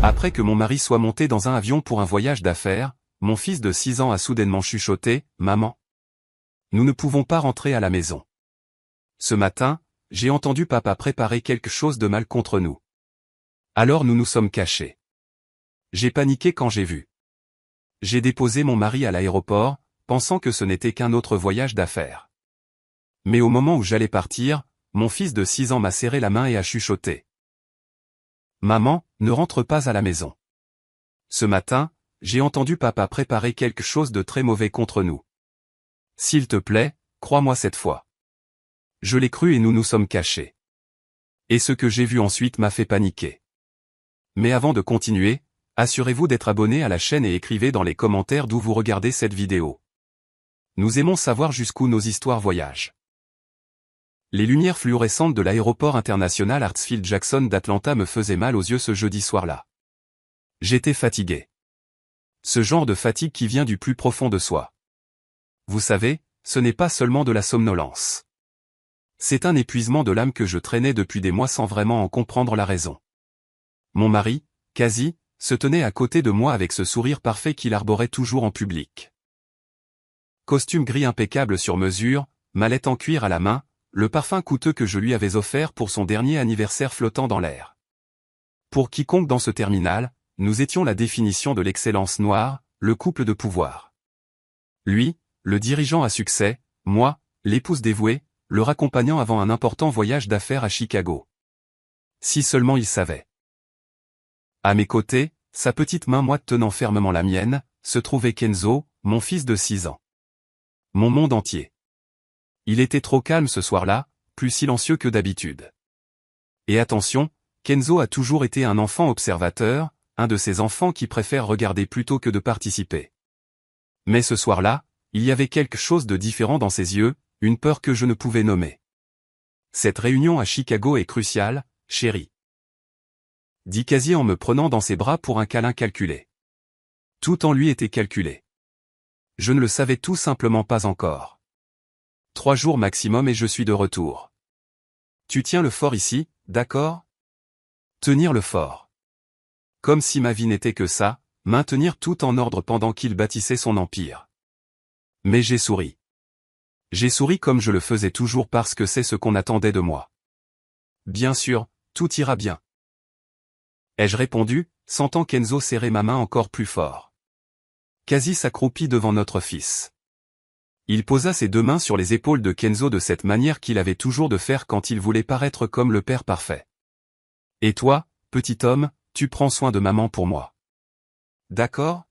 Après que mon mari soit monté dans un avion pour un voyage d'affaires, mon fils de 6 ans a soudainement chuchoté « Maman, nous ne pouvons pas rentrer à la maison. Ce matin, j'ai entendu papa préparer quelque chose de mal contre nous. Alors nous nous sommes cachés. J'ai paniqué quand j'ai vu. J'ai déposé mon mari à l'aéroport, pensant que ce n'était qu'un autre voyage d'affaires. Mais au moment où j'allais partir, mon fils de 6 ans m'a serré la main et a chuchoté. Maman, ne rentre pas à la maison. Ce matin, j'ai entendu papa préparer quelque chose de très mauvais contre nous. S'il te plaît, crois-moi cette fois. Je l'ai cru et nous nous sommes cachés. Et ce que j'ai vu ensuite m'a fait paniquer. Mais avant de continuer, assurez-vous d'être abonné à la chaîne et écrivez dans les commentaires d'où vous regardez cette vidéo. Nous aimons savoir jusqu'où nos histoires voyagent. Les lumières fluorescentes de l'aéroport international Hartsfield-Jackson d'Atlanta me faisaient mal aux yeux ce jeudi soir-là. J'étais fatigué. Ce genre de fatigue qui vient du plus profond de soi. Vous savez, ce n'est pas seulement de la somnolence. C'est un épuisement de l'âme que je traînais depuis des mois sans vraiment en comprendre la raison. Mon mari, Kazi, se tenait à côté de moi avec ce sourire parfait qu'il arborait toujours en public. Costume gris impeccable sur mesure, mallette en cuir à la main, le parfum coûteux que je lui avais offert pour son dernier anniversaire flottant dans l'air. Pour quiconque dans ce terminal, nous étions la définition de l'excellence noire, le couple de pouvoir. Lui, le dirigeant à succès, moi, l'épouse dévouée, le raccompagnant avant un important voyage d'affaires à Chicago. Si seulement il savait. À mes côtés, sa petite main moite tenant fermement la mienne, se trouvait Kenzo, mon fils de 6 ans. Mon monde entier. Il était trop calme ce soir-là, plus silencieux que d'habitude. Et attention, Kenzo a toujours été un enfant observateur, un de ces enfants qui préfèrent regarder plutôt que de participer. Mais ce soir-là, il y avait quelque chose de différent dans ses yeux, une peur que je ne pouvais nommer. Cette réunion à Chicago est cruciale, chérie. Dit Kazi en me prenant dans ses bras pour un câlin calculé. Tout en lui était calculé. Je ne le savais tout simplement pas encore. 3 jours maximum et je suis de retour. Tu tiens le fort ici, d'accord? Tenir le fort. Comme si ma vie n'était que ça, maintenir tout en ordre pendant qu'il bâtissait son empire. Mais j'ai souri. J'ai souri comme je le faisais toujours parce que c'est ce qu'on attendait de moi. Bien sûr, tout ira bien. Ai-je répondu, sentant Kenzo serrer ma main encore plus fort. Kazi s'accroupit devant notre fils. Il posa ses 2 mains sur les épaules de Kenzo de cette manière qu'il avait toujours de faire quand il voulait paraître comme le père parfait. Et toi, petit homme, tu prends soin de maman pour moi. D'accord?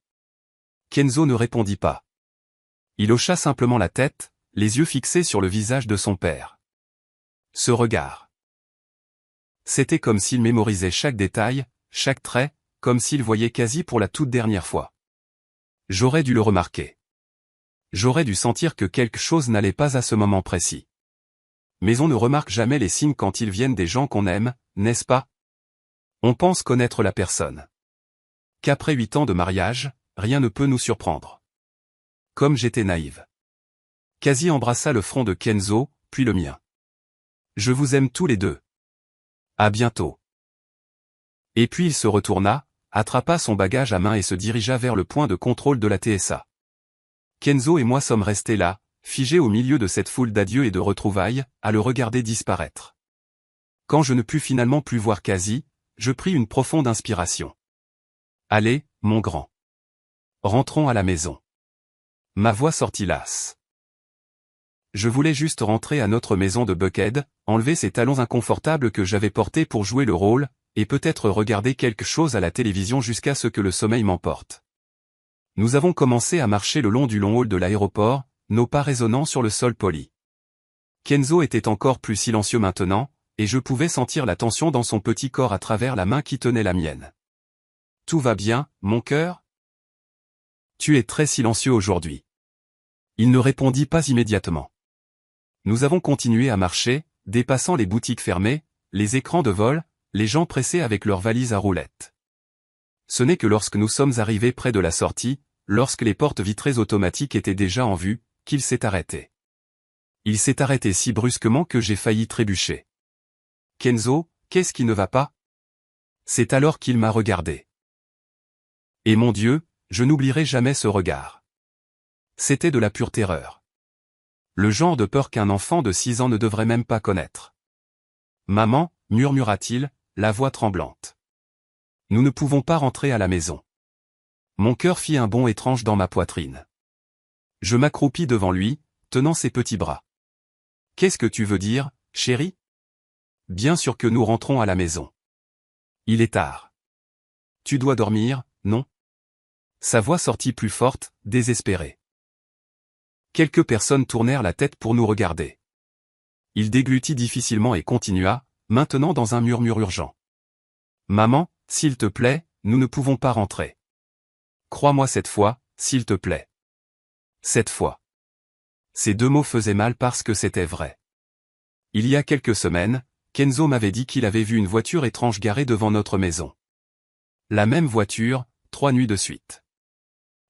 Kenzo ne répondit pas. Il hocha simplement la tête, les yeux fixés sur le visage de son père. Ce regard. C'était comme s'il mémorisait chaque détail, chaque trait, comme s'il voyait Kazi pour la toute dernière fois. J'aurais dû le remarquer. J'aurais dû sentir que quelque chose n'allait pas à ce moment précis. Mais on ne remarque jamais les signes quand ils viennent des gens qu'on aime, n'est-ce pas? On pense connaître la personne. Qu'après 8 ans de mariage, rien ne peut nous surprendre. Comme j'étais naïve. Kazi embrassa le front de Kenzo, puis le mien. Je vous aime tous les deux. À bientôt. Et puis il se retourna, attrapa son bagage à main et se dirigea vers le point de contrôle de la TSA. Kenzo et moi sommes restés là, figés au milieu de cette foule d'adieux et de retrouvailles, à le regarder disparaître. Quand je ne pus finalement plus voir Kazi, je pris une profonde inspiration. Allez, mon grand. Rentrons à la maison. Ma voix sortit lasse. Je voulais juste rentrer à notre maison de Buckhead, enlever ces talons inconfortables que j'avais portés pour jouer le rôle, et peut-être regarder quelque chose à la télévision jusqu'à ce que le sommeil m'emporte. Nous avons commencé à marcher le long du long hall de l'aéroport, nos pas résonnant sur le sol poli. Kenzo était encore plus silencieux maintenant, et je pouvais sentir la tension dans son petit corps à travers la main qui tenait la mienne. Tout va bien, mon cœur? Tu es très silencieux aujourd'hui. Il ne répondit pas immédiatement. Nous avons continué à marcher, dépassant les boutiques fermées, les écrans de vol, les gens pressés avec leurs valises à roulettes. Ce n'est que lorsque nous sommes arrivés près de la sortie, lorsque les portes vitrées automatiques étaient déjà en vue, qu'il s'est arrêté. Il s'est arrêté si brusquement que j'ai failli trébucher. Kenzo, qu'est-ce qui ne va pas? C'est alors qu'il m'a regardé. Et mon Dieu, je n'oublierai jamais ce regard. C'était de la pure terreur. Le genre de peur qu'un enfant de 6 ans ne devrait même pas connaître. Maman, murmura-t-il, la voix tremblante. Nous ne pouvons pas rentrer à la maison. Mon cœur fit un bond étrange dans ma poitrine. Je m'accroupis devant lui, tenant ses petits bras. Qu'est-ce que tu veux dire, chérie? Bien sûr que nous rentrons à la maison. Il est tard. Tu dois dormir, non? Sa voix sortit plus forte, désespérée. Quelques personnes tournèrent la tête pour nous regarder. Il déglutit difficilement et continua, maintenant dans un murmure urgent. Maman, s'il te plaît, nous ne pouvons pas rentrer. Crois-moi cette fois, s'il te plaît. Cette fois. Ces 2 mots faisaient mal parce que c'était vrai. Il y a quelques semaines, Kenzo m'avait dit qu'il avait vu une voiture étrange garée devant notre maison. La même voiture, 3 nuits de suite.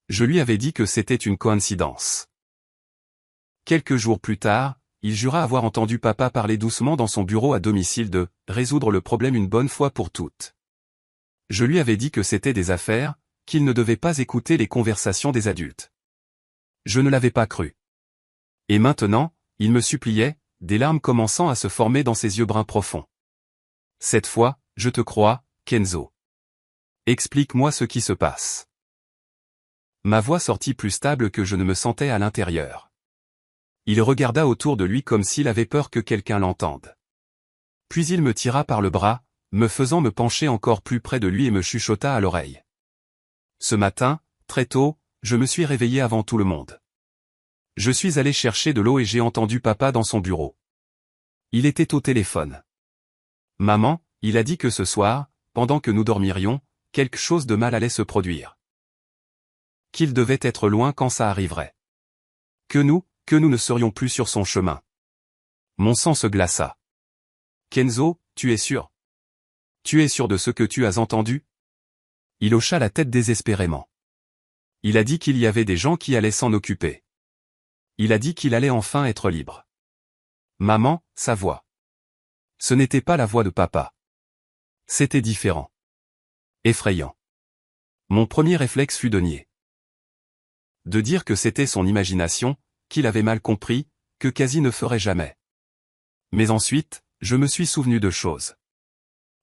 Je lui avais dit que c'était une coïncidence. Quelques jours plus tard, il jura avoir entendu papa parler doucement dans son bureau à domicile de « résoudre le problème une bonne fois pour toutes ». Je lui avais dit que c'était des affaires, qu'il ne devait pas écouter les conversations des adultes. Je ne l'avais pas cru. Et maintenant, il me suppliait, des larmes commençant à se former dans ses yeux bruns profonds. Cette fois, je te crois, Kenzo. Explique-moi ce qui se passe. Ma voix sortit plus stable que je ne me sentais à l'intérieur. Il regarda autour de lui comme s'il avait peur que quelqu'un l'entende. Puis il me tira par le bras, me faisant me pencher encore plus près de lui et me chuchota à l'oreille. Ce matin, très tôt, je me suis réveillé avant tout le monde. Je suis allé chercher de l'eau et j'ai entendu papa dans son bureau. Il était au téléphone. Maman, il a dit que ce soir, pendant que nous dormirions, quelque chose de mal allait se produire. Qu'il devait être loin quand ça arriverait. Que nous ne serions plus sur son chemin. Mon sang se glaça. Kenzo, tu es sûr? Tu es sûr de ce que tu as entendu? Il hocha la tête désespérément. Il a dit qu'il y avait des gens qui allaient s'en occuper. Il a dit qu'il allait enfin être libre. Maman, sa voix. Ce n'était pas la voix de papa. C'était différent. Effrayant. Mon premier réflexe fut de nier. De dire que c'était son imagination, qu'il avait mal compris, que Quasi ne ferait jamais. Mais ensuite, je me suis souvenu de choses.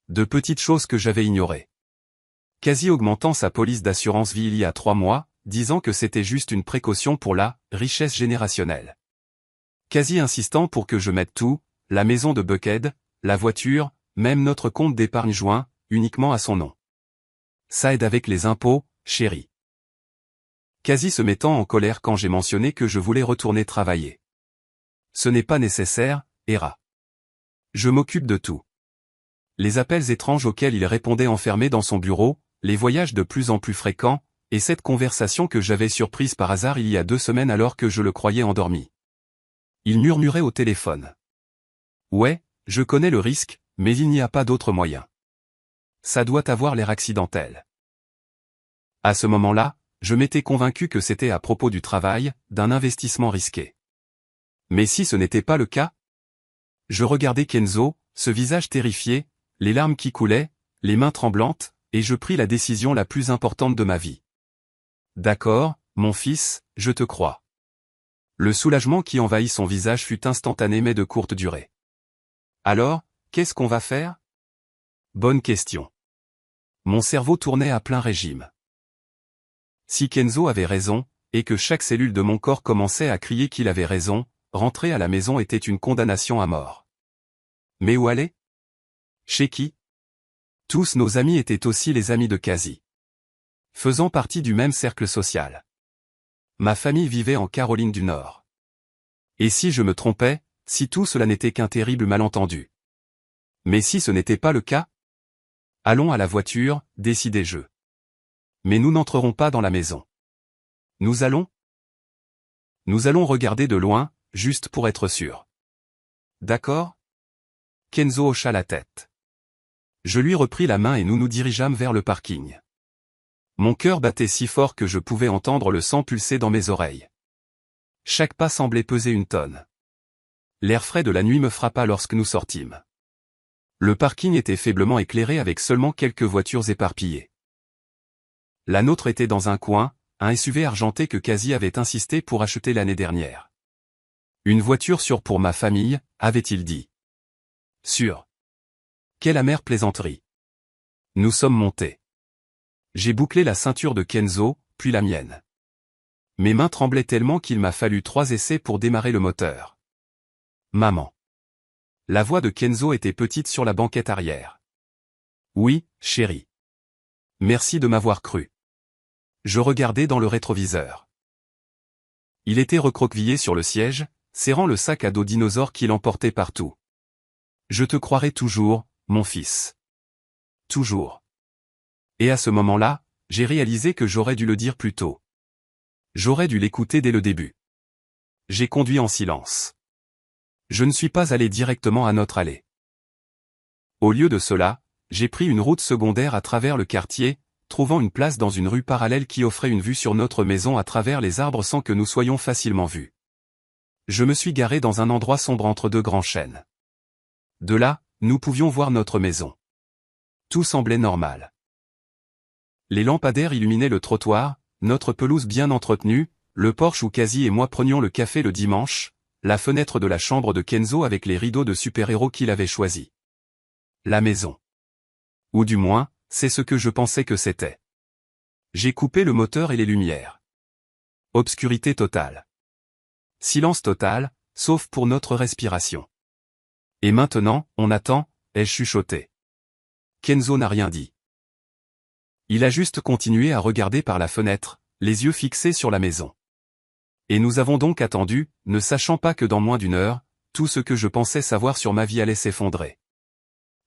De petites choses que j'avais ignorées. Quasi augmentant sa police d'assurance vie il y a 3 mois, disant que c'était juste une précaution pour la richesse générationnelle. Quasi insistant pour que je mette tout, la maison de Buckhead, la voiture, même notre compte d'épargne joint, uniquement à son nom. Ça aide avec les impôts, chérie. Quasi se mettant en colère quand j'ai mentionné que je voulais retourner travailler. Ce n'est pas nécessaire, Hera. Je m'occupe de tout. Les appels étranges auxquels il répondait enfermé dans son bureau, les voyages de plus en plus fréquents, et cette conversation que j'avais surprise par hasard il y a 2 semaines alors que je le croyais endormi. Il murmurait au téléphone. Ouais, je connais le risque, mais il n'y a pas d'autre moyen. Ça doit avoir l'air accidentel. À ce moment-là, je m'étais convaincu que c'était à propos du travail, d'un investissement risqué. Mais si ce n'était pas le cas? Je regardais Kenzo, ce visage terrifié, les larmes qui coulaient, les mains tremblantes, et je pris la décision la plus importante de ma vie. D'accord, mon fils, je te crois. Le soulagement qui envahit son visage fut instantané mais de courte durée. Alors, qu'est-ce qu'on va faire? Bonne question. Mon cerveau tournait à plein régime. Si Kenzo avait raison, et que chaque cellule de mon corps commençait à crier qu'il avait raison, rentrer à la maison était une condamnation à mort. Mais où aller? Chez qui? Tous nos amis étaient aussi les amis de Quasi. Faisant partie du même cercle social. Ma famille vivait en Caroline du Nord. Et si je me trompais, si tout cela n'était qu'un terrible malentendu? Mais si ce n'était pas le cas? Allons à la voiture, décidai-je. Mais nous n'entrerons pas dans la maison. Nous allons regarder de loin, juste pour être sûr. D'accord? Kenzo hocha la tête. Je lui repris la main et nous nous dirigeâmes vers le parking. Mon cœur battait si fort que je pouvais entendre le sang pulser dans mes oreilles. Chaque pas semblait peser une tonne. L'air frais de la nuit me frappa lorsque nous sortîmes. Le parking était faiblement éclairé avec seulement quelques voitures éparpillées. La nôtre était dans un coin, un SUV argenté que Quasi avait insisté pour acheter l'année dernière. Une voiture sûre pour ma famille, avait-il dit. Sûre. Quelle amère plaisanterie. Nous sommes montés. J'ai bouclé la ceinture de Kenzo, puis la mienne. Mes mains tremblaient tellement qu'il m'a fallu 3 essais pour démarrer le moteur. Maman. La voix de Kenzo était petite sur la banquette arrière. Oui, chérie. Merci de m'avoir cru. Je regardais dans le rétroviseur. Il était recroquevillé sur le siège, serrant le sac à dos dinosaure qu'il emportait partout. Je te croirai toujours, mon fils. Toujours. Et à ce moment-là, j'ai réalisé que j'aurais dû le dire plus tôt. J'aurais dû l'écouter dès le début. J'ai conduit en silence. Je ne suis pas allé directement à notre allée. Au lieu de cela, j'ai pris une route secondaire à travers le quartier, trouvant une place dans une rue parallèle qui offrait une vue sur notre maison à travers les arbres sans que nous soyons facilement vus. Je me suis garé dans un endroit sombre entre 2 grands chênes. De là, nous pouvions voir notre maison. Tout semblait normal. Les lampadaires illuminaient le trottoir, notre pelouse bien entretenue, le porche où Quasi et moi prenions le café le dimanche, la fenêtre de la chambre de Kenzo avec les rideaux de super-héros qu'il avait choisis. La maison. Ou du moins, c'est ce que je pensais que c'était. J'ai coupé le moteur et les lumières. Obscurité totale. Silence total, sauf pour notre respiration. Et maintenant, on attend, ai-je chuchoté. Kenzo n'a rien dit. Il a juste continué à regarder par la fenêtre, les yeux fixés sur la maison. Et nous avons donc attendu, ne sachant pas que dans moins d'1 heure, tout ce que je pensais savoir sur ma vie allait s'effondrer.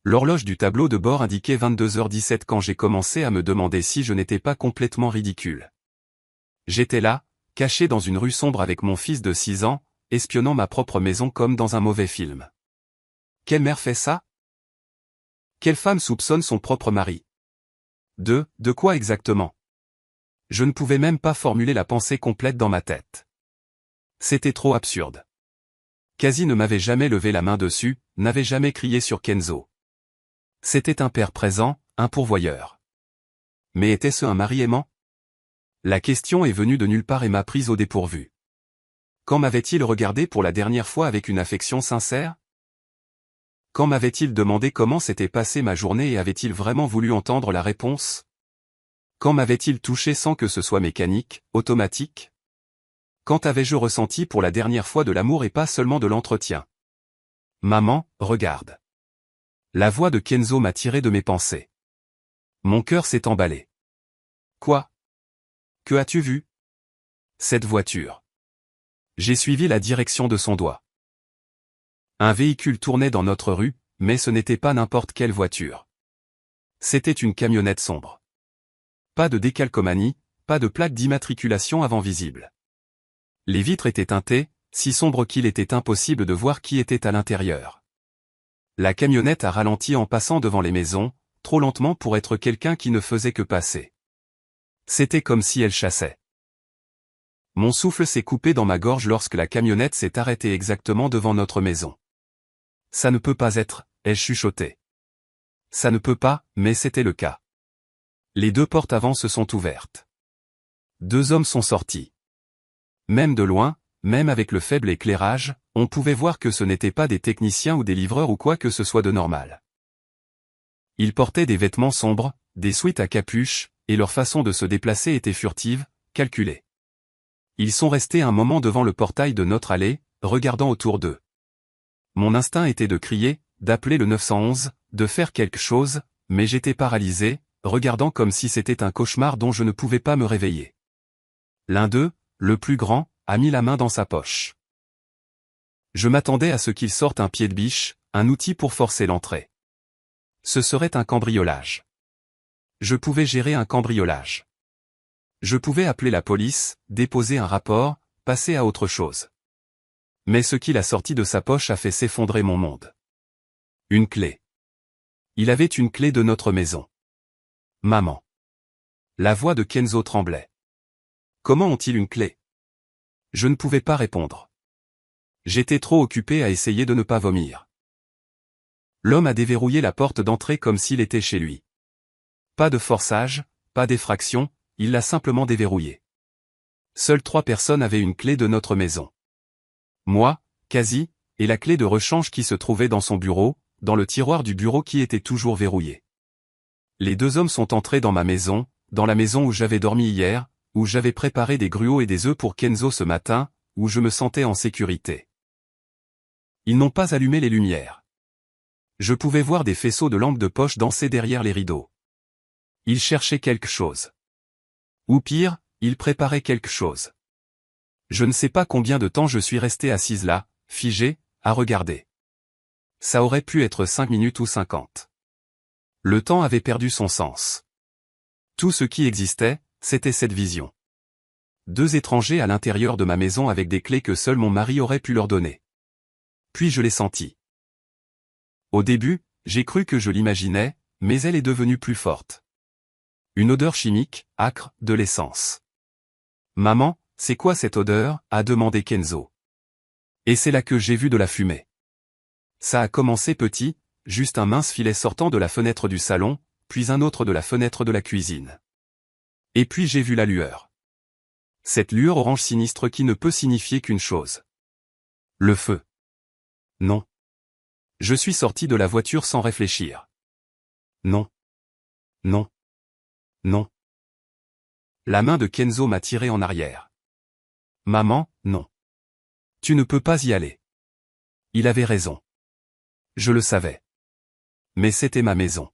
L'horloge du tableau de bord indiquait 22h17 quand j'ai commencé à me demander si je n'étais pas complètement ridicule. J'étais là, caché dans une rue sombre avec mon fils de 6 ans, espionnant ma propre maison comme dans un mauvais film. Quelle mère fait ça? Quelle femme soupçonne son propre mari? De quoi exactement? Je ne pouvais même pas formuler la pensée complète dans ma tête. C'était trop absurde. Quasi ne m'avait jamais levé la main dessus, n'avait jamais crié sur Kenzo. C'était un père présent, un pourvoyeur. Mais était-ce un mari aimant? La question est venue de nulle part et m'a prise au dépourvu. Quand m'avait-il regardé pour la dernière fois avec une affection sincère? Quand m'avait-il demandé comment s'était passée ma journée et avait-il vraiment voulu entendre la réponse? Quand m'avait-il touché sans que ce soit mécanique, automatique? Quand avais-je ressenti pour la dernière fois de l'amour et pas seulement de l'entretien? Maman, regarde. La voix de Kenzo m'a tiré de mes pensées. Mon cœur s'est emballé. Quoi? Que as-tu vu? Cette voiture. J'ai suivi la direction de son doigt. Un véhicule tournait dans notre rue, mais ce n'était pas n'importe quelle voiture. C'était une camionnette sombre. Pas de décalcomanie, pas de plaque d'immatriculation avant visible. Les vitres étaient teintées, si sombres qu'il était impossible de voir qui était à l'intérieur. La camionnette a ralenti en passant devant les maisons, trop lentement pour être quelqu'un qui ne faisait que passer. C'était comme si elle chassait. Mon souffle s'est coupé dans ma gorge lorsque la camionnette s'est arrêtée exactement devant notre maison. Ça ne peut pas être, ai-je chuchoté. Ça ne peut pas, mais c'était le cas. Les 2 portes avant se sont ouvertes. 2 hommes sont sortis. Même de loin, même avec le faible éclairage, on pouvait voir que ce n'étaient pas des techniciens ou des livreurs ou quoi que ce soit de normal. Ils portaient des vêtements sombres, des sweats à capuche, et leur façon de se déplacer était furtive, calculée. Ils sont restés un moment devant le portail de notre allée, regardant autour d'eux. Mon instinct était de crier, d'appeler le 911, de faire quelque chose, mais j'étais paralysé, regardant comme si c'était un cauchemar dont je ne pouvais pas me réveiller. L'un d'eux, le plus grand, a mis la main dans sa poche. Je m'attendais à ce qu'il sorte un pied de biche, un outil pour forcer l'entrée. Ce serait un cambriolage. Je pouvais gérer un cambriolage. Je pouvais appeler la police, déposer un rapport, passer à autre chose. Mais ce qu'il a sorti de sa poche a fait s'effondrer mon monde. Une clé. Il avait une clé de notre maison. Maman. La voix de Kenzo tremblait. Comment ont-ils une clé? Je ne pouvais pas répondre. J'étais trop occupé à essayer de ne pas vomir. L'homme a déverrouillé la porte d'entrée comme s'il était chez lui. Pas de forçage, pas d'effraction, il l'a simplement déverrouillée. Seules 3 personnes avaient une clé de notre maison. Moi, Quasi, et la clé de rechange qui se trouvait dans son bureau, dans le tiroir du bureau qui était toujours verrouillé. Les 2 hommes sont entrés dans ma maison, dans la maison où j'avais dormi hier, où j'avais préparé des gruaux et des œufs pour Kenzo ce matin, où je me sentais en sécurité. Ils n'ont pas allumé les lumières. Je pouvais voir des faisceaux de lampes de poche danser derrière les rideaux. Ils cherchaient quelque chose. Ou pire, ils préparaient quelque chose. Je ne sais pas combien de temps je suis resté assise là, figée, à regarder. Ça aurait pu être 5 minutes ou 50. Le temps avait perdu son sens. Tout ce qui existait, c'était cette vision. 2 étrangers à l'intérieur de ma maison avec des clés que seul mon mari aurait pu leur donner. Puis je l'ai senti. Au début, j'ai cru que je l'imaginais, mais elle est devenue plus forte. Une odeur chimique, âcre, de l'essence. « Maman, c'est quoi cette odeur ?» a demandé Kenzo. Et c'est là que j'ai vu de la fumée. Ça a commencé petit, juste un mince filet sortant de la fenêtre du salon, puis un autre de la fenêtre de la cuisine. Et puis j'ai vu la lueur. Cette lueur orange sinistre qui ne peut signifier qu'une chose. Le feu. Non. Je suis sorti de la voiture sans réfléchir. Non. Non. Non. La main de Kenzo m'a tiré en arrière. Maman, non. Tu ne peux pas y aller. Il avait raison. Je le savais. Mais c'était ma maison.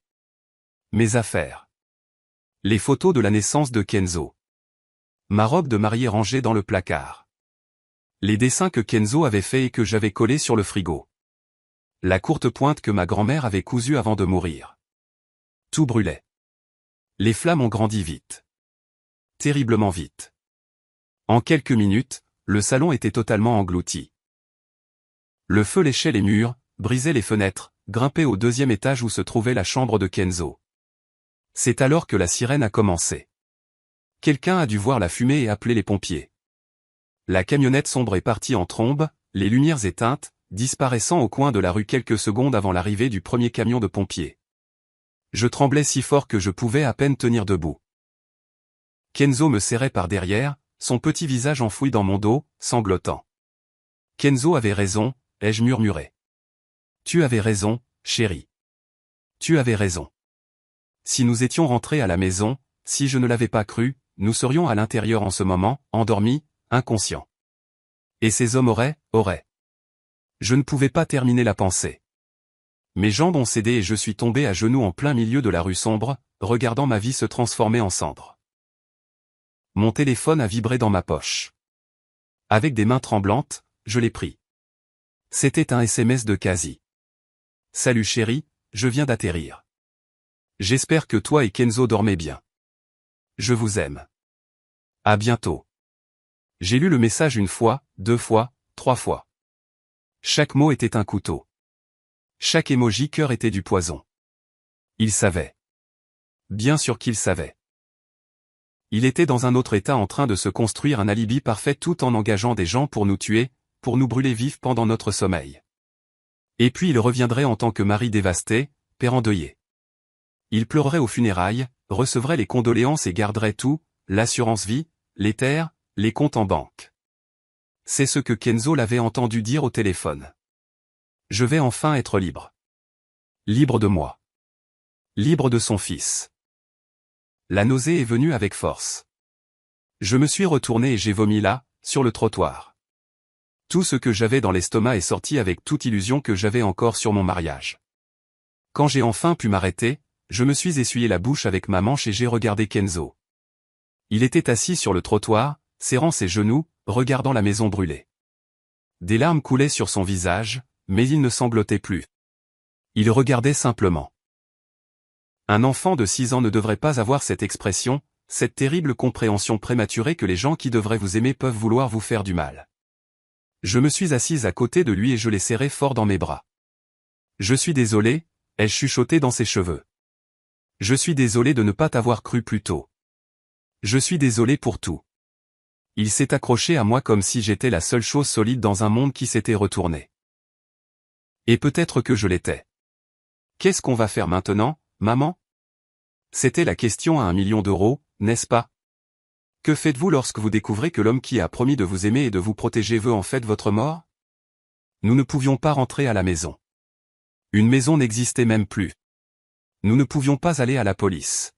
Mes affaires. Les photos de la naissance de Kenzo. Ma robe de mariée rangée dans le placard. Les dessins que Kenzo avait faits et que j'avais collés sur le frigo. La courte pointe que ma grand-mère avait cousue avant de mourir. Tout brûlait. Les flammes ont grandi vite. Terriblement vite. En quelques minutes, le salon était totalement englouti. Le feu léchait les murs, brisait les fenêtres, grimpait au 2e étage où se trouvait la chambre de Kenzo. C'est alors que la sirène a commencé. Quelqu'un a dû voir la fumée et appeler les pompiers. La camionnette sombre est partie en trombe, les lumières éteintes, disparaissant au coin de la rue quelques secondes avant l'arrivée du premier camion de pompiers. Je tremblais si fort que je pouvais à peine tenir debout. Kenzo me serrait par derrière, son petit visage enfoui dans mon dos, sanglotant. Kenzo avait raison, ai-je murmuré. Tu avais raison, chérie. Tu avais raison. Si nous étions rentrés à la maison, si je ne l'avais pas cru, nous serions à l'intérieur en ce moment, endormis, inconscients. Et ces hommes auraient. Je ne pouvais pas terminer la pensée. Mes jambes ont cédé et je suis tombé à genoux en plein milieu de la rue sombre, regardant ma vie se transformer en cendres. Mon téléphone a vibré dans ma poche. Avec des mains tremblantes, je l'ai pris. C'était un SMS de Quasi. Salut chérie, je viens d'atterrir. J'espère que toi et Kenzo dormez bien. Je vous aime. À bientôt. J'ai lu le message 1 fois, 2 fois, 3 fois. Chaque mot était un couteau. Chaque émoji cœur était du poison. Il savait. Bien sûr qu'il savait. Il était dans un autre état en train de se construire un alibi parfait tout en engageant des gens pour nous tuer, pour nous brûler vifs pendant notre sommeil. Et puis il reviendrait en tant que mari dévasté, père endeuillé. Il pleurerait aux funérailles, recevrait les condoléances et garderait tout, l'assurance vie, les terres, les comptes en banque. C'est ce que Kenzo l'avait entendu dire au téléphone. Je vais enfin être libre. Libre de moi. Libre de son fils. La nausée est venue avec force. Je me suis retourné et j'ai vomi là, sur le trottoir. Tout ce que j'avais dans l'estomac est sorti avec toute illusion que j'avais encore sur mon mariage. Quand j'ai enfin pu m'arrêter, je me suis essuyé la bouche avec ma manche et j'ai regardé Kenzo. Il était assis sur le trottoir, serrant ses genoux, regardant la maison brûler. Des larmes coulaient sur son visage, mais il ne sanglotait plus. Il regardait simplement. Un enfant de 6 ans ne devrait pas avoir cette expression, cette terrible compréhension prématurée que les gens qui devraient vous aimer peuvent vouloir vous faire du mal. Je me suis assise à côté de lui et je l'ai serré fort dans mes bras. Je suis désolé, ai-je chuchoté dans ses cheveux. Je suis désolé de ne pas t'avoir cru plus tôt. Je suis désolé pour tout. Il s'est accroché à moi comme si j'étais la seule chose solide dans un monde qui s'était retourné. Et peut-être que je l'étais. Qu'est-ce qu'on va faire maintenant, maman ? C'était la question à 1 million d'euros, n'est-ce pas ? Que faites-vous lorsque vous découvrez que l'homme qui a promis de vous aimer et de vous protéger veut en fait votre mort? Nous ne pouvions pas rentrer à la maison. Une maison n'existait même plus. Nous ne pouvions pas aller à la police.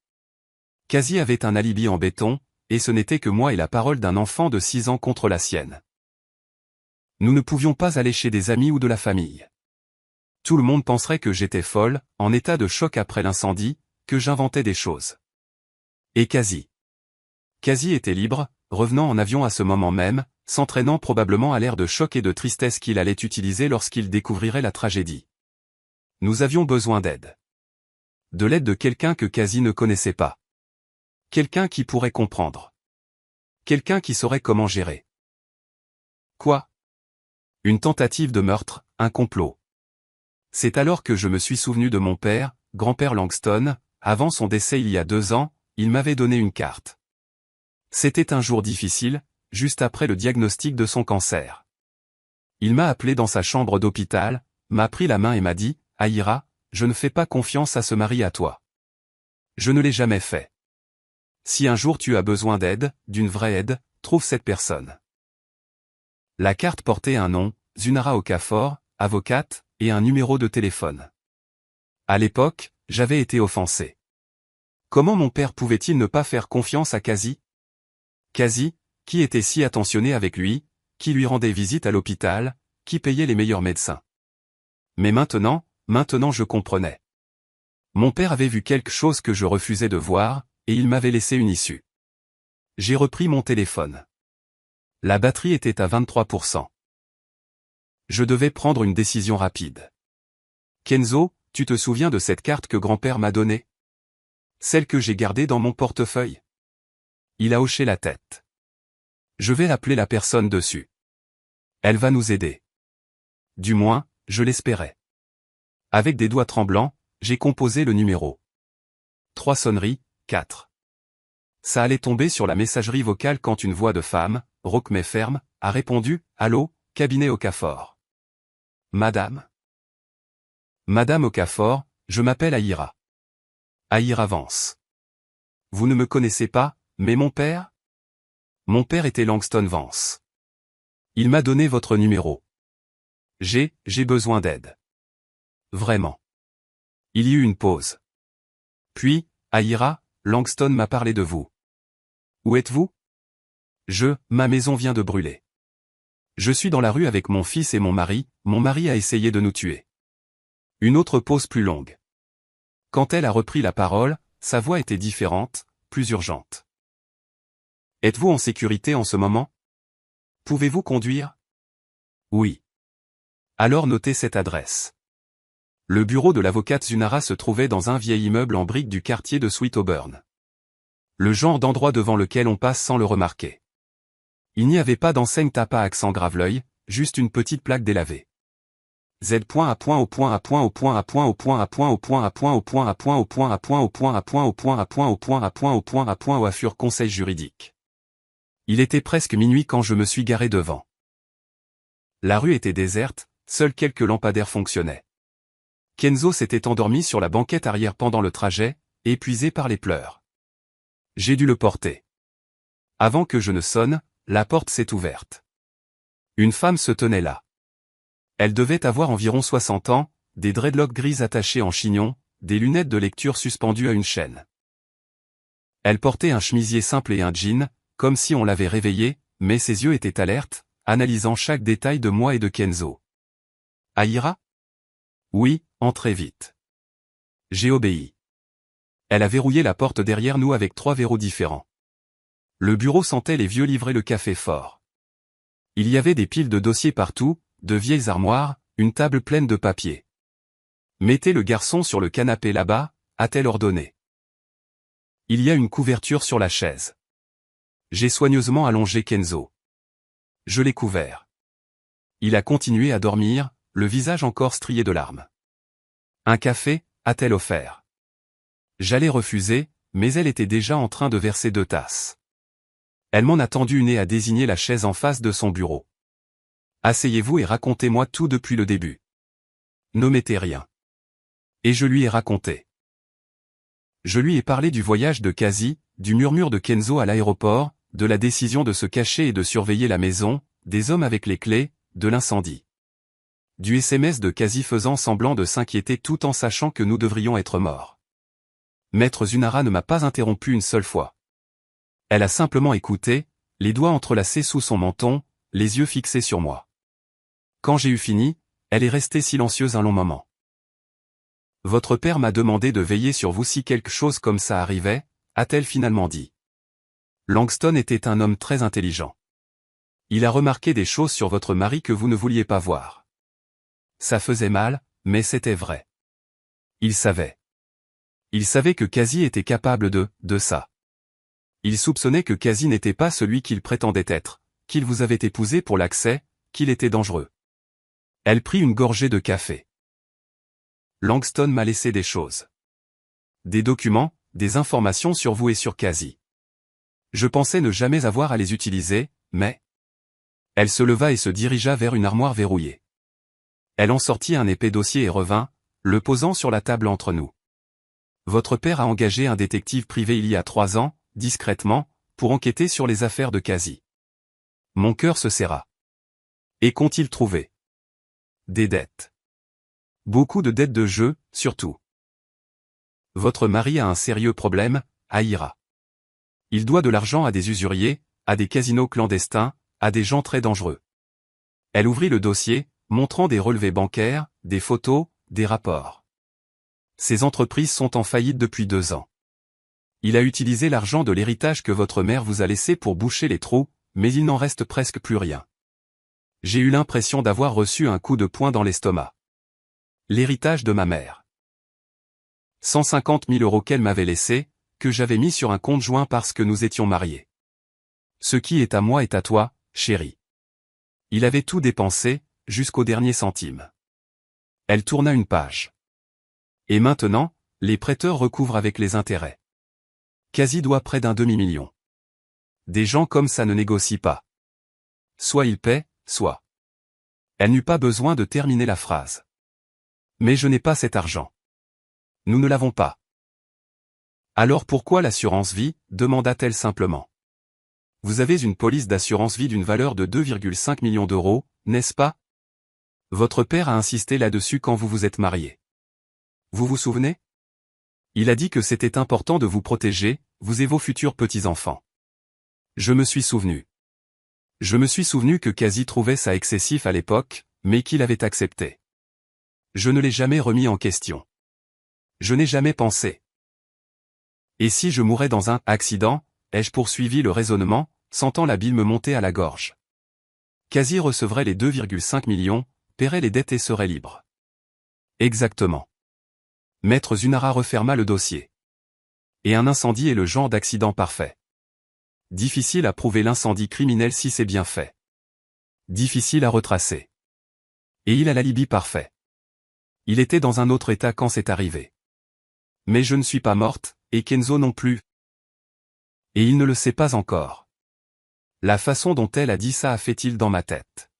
Quasi avait un alibi en béton, et ce n'était que moi et la parole d'un enfant de 6 ans contre la sienne. Nous ne pouvions pas aller chez des amis ou de la famille. Tout le monde penserait que j'étais folle, en état de choc après l'incendie, que j'inventais des choses. Et Quasi était libre, revenant en avion à ce moment même, s'entraînant probablement à l'air de choc et de tristesse qu'il allait utiliser lorsqu'il découvrirait la tragédie. Nous avions besoin d'aide. De l'aide de quelqu'un que Quasi ne connaissait pas. Quelqu'un qui pourrait comprendre. Quelqu'un qui saurait comment gérer. Quoi? Une tentative de meurtre, un complot. C'est alors que je me suis souvenu de mon père, grand-père Langston. Avant son décès il y a 2 ans, il m'avait donné une carte. C'était un jour difficile, juste après le diagnostic de son cancer. Il m'a appelé dans sa chambre d'hôpital, m'a pris la main et m'a dit, « Aïra, je ne fais pas confiance à ce mari à toi. Je ne l'ai jamais fait. Si un jour tu as besoin d'aide, d'une vraie aide, trouve cette personne. » La carte portait un nom, Zunara Okafor, avocate, et un numéro de téléphone. À l'époque, j'avais été offensé. Comment mon père pouvait-il ne pas faire confiance à Quasi? Quasi, qui était si attentionné avec lui, qui lui rendait visite à l'hôpital, qui payait les meilleurs médecins. Mais maintenant je comprenais. Mon père avait vu quelque chose que je refusais de voir, et il m'avait laissé une issue. J'ai repris mon téléphone. La batterie était à 23%. Je devais prendre une décision rapide. Kenzo, tu te souviens de cette carte que grand-père m'a donnée? Celle que j'ai gardée dans mon portefeuille? Il a hoché la tête. Je vais appeler la personne dessus. Elle va nous aider. Du moins, je l'espérais. Avec des doigts tremblants, j'ai composé le numéro. 3 sonneries, 4. Ça allait tomber sur la messagerie vocale quand une voix de femme, rauque mais ferme, a répondu, « Allô, cabinet Okafor. » Madame. Madame Okafor, je m'appelle Aïra. Aïra Vance. Vous ne me connaissez pas, mais mon père? Mon père était Langston Vance. Il m'a donné votre numéro. J'ai besoin d'aide. Vraiment. Il y eut une pause. Puis, Aïra, Langston m'a parlé de vous. Où êtes-vous? Ma maison vient de brûler. Je suis dans la rue avec mon fils et mon mari a essayé de nous tuer. Une autre pause plus longue. Quand elle a repris la parole, sa voix était différente, plus urgente. Êtes-vous en sécurité en ce moment? Pouvez-vous conduire? Oui. Alors notez cette adresse. Le bureau de l'avocate Zunara se trouvait dans un vieil immeuble en briques du quartier de Sweet Auburn. Le genre d'endroit devant lequel on passe sans le remarquer. Il n'y avait pas d'enseigne tape à accent grave l'œil, juste une petite plaque délavée. Z point à point au point à point au point à point au point à point au point à point au point à point au point à point au point à point au point à point au point à point au point à point au affure conseil juridique. Il était presque minuit quand je me suis garé devant. La rue était déserte, seuls quelques lampadaires fonctionnaient. Kenzo s'était endormi sur la banquette arrière pendant le trajet, épuisé par les pleurs. J'ai dû le porter. Avant que je ne sonne, la porte s'est ouverte. Une femme se tenait là. Elle devait avoir environ 60 ans, des dreadlocks grises attachés en chignon, des lunettes de lecture suspendues à une chaîne. Elle portait un chemisier simple et un jean, comme si on l'avait réveillée, mais ses yeux étaient alertes, analysant chaque détail de moi et de Kenzo. Aïra? Oui, entrez vite. J'ai obéi. Elle a verrouillé la porte derrière nous avec 3 verrous différents. Le bureau sentait les vieux livrer le café fort. Il y avait des piles de dossiers partout, de vieilles armoires, une table pleine de papiers. Mettez le garçon sur le canapé là-bas, a-t-elle ordonné. Il y a une couverture sur la chaise. J'ai soigneusement allongé Kenzo. Je l'ai couvert. Il a continué à dormir, le visage encore strié de larmes. Un café, a-t-elle offert. J'allais refuser, mais elle était déjà en train de verser 2 tasses. Elle m'en a tendu une et a désigné la chaise en face de son bureau. Asseyez-vous et racontez-moi tout depuis le début. N'omettez rien. Et je lui ai raconté. Je lui ai parlé du voyage de Quasi, du murmure de Kenzo à l'aéroport, de la décision de se cacher et de surveiller la maison, des hommes avec les clés, de l'incendie. Du SMS de Kazi faisant semblant de s'inquiéter tout en sachant que nous devrions être morts. Maître Zunara ne m'a pas interrompu une seule fois. Elle a simplement écouté, les doigts entrelacés sous son menton, les yeux fixés sur moi. Quand j'ai eu fini, elle est restée silencieuse un long moment. Votre père m'a demandé de veiller sur vous si quelque chose comme ça arrivait, a-t-elle finalement dit. Langston était un homme très intelligent. Il a remarqué des choses sur votre mari que vous ne vouliez pas voir. Ça faisait mal, mais c'était vrai. Il savait. Il savait que Kazi était capable de ça. Il soupçonnait que Kazi n'était pas celui qu'il prétendait être, qu'il vous avait épousé pour l'accès, qu'il était dangereux. Elle prit une gorgée de café. Langston m'a laissé des choses. Des documents, des informations sur vous et sur Kazi. Je pensais ne jamais avoir à les utiliser, mais... Elle se leva et se dirigea vers une armoire verrouillée. Elle en sortit un épais dossier et revint, le posant sur la table entre nous. Votre père a engagé un détective privé il y a 3 ans, discrètement, pour enquêter sur les affaires de Kazi. Mon cœur se serra. Et qu'ont-ils trouvé? Des dettes. Beaucoup de dettes de jeu, surtout. Votre mari a un sérieux problème, Aïra. Il doit de l'argent à des usuriers, à des casinos clandestins, à des gens très dangereux. Elle ouvrit le dossier, montrant des relevés bancaires, des photos, des rapports. Ces entreprises sont en faillite depuis 2 ans. Il a utilisé l'argent de l'héritage que votre mère vous a laissé pour boucher les trous, mais il n'en reste presque plus rien. J'ai eu l'impression d'avoir reçu un coup de poing dans l'estomac. L'héritage de ma mère. 150 000 € qu'elle m'avait laissé, que j'avais mis sur un compte joint parce que nous étions mariés. Ce qui est à moi est à toi, chérie. Il avait tout dépensé, jusqu'au dernier centime. Elle tourna une page. Et maintenant, les prêteurs recouvrent avec les intérêts. Kazi doit près d'un demi-million. Des gens comme ça ne négocient pas. Soit ils paient, soit. Elle n'eut pas besoin de terminer la phrase. Mais je n'ai pas cet argent. Nous ne l'avons pas. Alors pourquoi l'assurance vie, demanda-t-elle simplement. Vous avez une police d'assurance vie d'une valeur de 2,5 millions d'euros, n'est-ce pas? Votre père a insisté là-dessus quand vous vous êtes mariés. Vous vous souvenez? Il a dit que c'était important de vous protéger, vous et vos futurs petits-enfants. Je me suis souvenu. Je me suis souvenu que Kazi trouvait ça excessif à l'époque, mais qu'il avait accepté. Je ne l'ai jamais remis en question. Je n'ai jamais pensé. Et si je mourais dans un accident, ai-je poursuivi le raisonnement, sentant la bile me monter à la gorge. Kazi recevrait les 2,5 millions, paierait les dettes et serait libre. Exactement. Maître Zunara referma le dossier. Et un incendie est le genre d'accident parfait. Difficile à prouver l'incendie criminel si c'est bien fait. Difficile à retracer. Et il a l'alibi parfait. Il était dans un autre état quand c'est arrivé. Mais je ne suis pas morte, et Kenzo non plus. Et il ne le sait pas encore. La façon dont elle a dit ça a fait-il dans ma tête.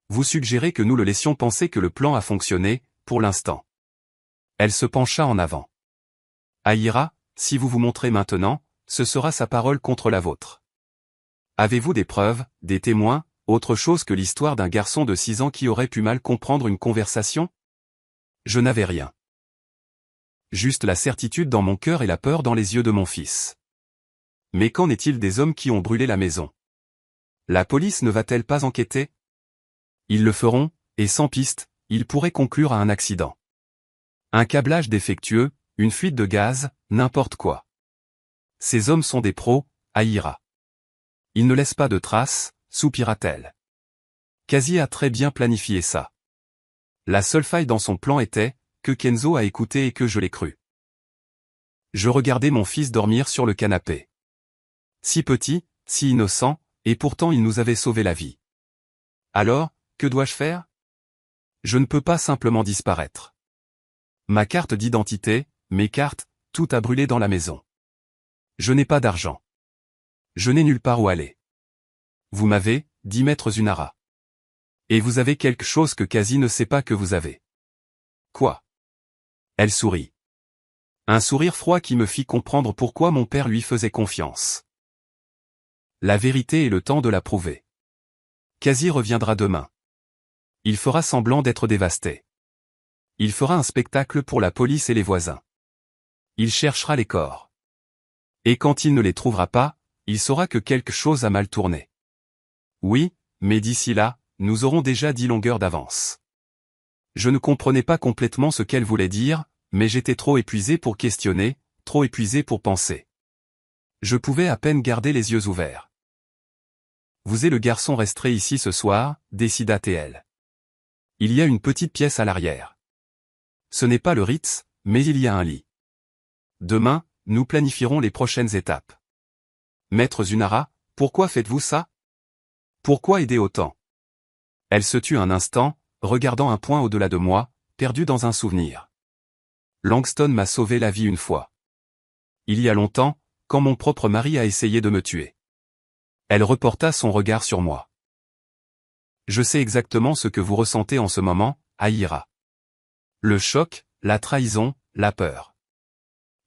Vous suggérez que nous le laissions penser que le plan a fonctionné, pour l'instant. Elle se pencha en avant. Aïra, si vous vous montrez maintenant, ce sera sa parole contre la vôtre. Avez-vous des preuves, des témoins, autre chose que l'histoire d'un garçon de 6 ans qui aurait pu mal comprendre une conversation? Je n'avais rien. Juste la certitude dans mon cœur et la peur dans les yeux de mon fils. Mais qu'en est-il des hommes qui ont brûlé la maison? La police ne va-t-elle pas enquêter? Ils le feront, et sans piste, ils pourraient conclure à un accident. Un câblage défectueux, une fuite de gaz, n'importe quoi. Ces hommes sont des pros, Aïra. Ils ne laissent pas de traces, soupira-t-elle. Kazi a très bien planifié ça. La seule faille dans son plan était, que Kenzo a écouté et que je l'ai cru. Je regardais mon fils dormir sur le canapé. Si petit, si innocent, et pourtant il nous avait sauvé la vie. Alors, que dois-je faire? Je ne peux pas simplement disparaître. Ma carte d'identité, mes cartes, tout a brûlé dans la maison. Je n'ai pas d'argent. Je n'ai nulle part où aller. Vous m'avez, dit Maître Zunara. Et vous avez quelque chose que Kazi ne sait pas que vous avez. Quoi? Elle sourit. Un sourire froid qui me fit comprendre pourquoi mon père lui faisait confiance. La vérité est le temps de la prouver. Quasi reviendra demain. Il fera semblant d'être dévasté. Il fera un spectacle pour la police et les voisins. Il cherchera les corps. Et quand il ne les trouvera pas, il saura que quelque chose a mal tourné. Oui, mais d'ici là, nous aurons déjà 10 longueurs d'avance. Je ne comprenais pas complètement ce qu'elle voulait dire, mais j'étais trop épuisé pour questionner, trop épuisé pour penser. Je pouvais à peine garder les yeux ouverts. Vous et le garçon resterez ici ce soir, décida TL. Il y a une petite pièce à l'arrière. Ce n'est pas le Ritz, mais il y a un lit. Demain, nous planifierons les prochaines étapes. Maître Zunara, pourquoi faites-vous ça? Pourquoi aider autant? Elle se tut un instant, regardant un point au-delà de moi, perdue dans un souvenir. Langston m'a sauvé la vie une fois. Il y a longtemps, quand mon propre mari a essayé de me tuer. Elle reporta son regard sur moi. Je sais exactement ce que vous ressentez en ce moment, Aïra. Le choc, la trahison, la peur.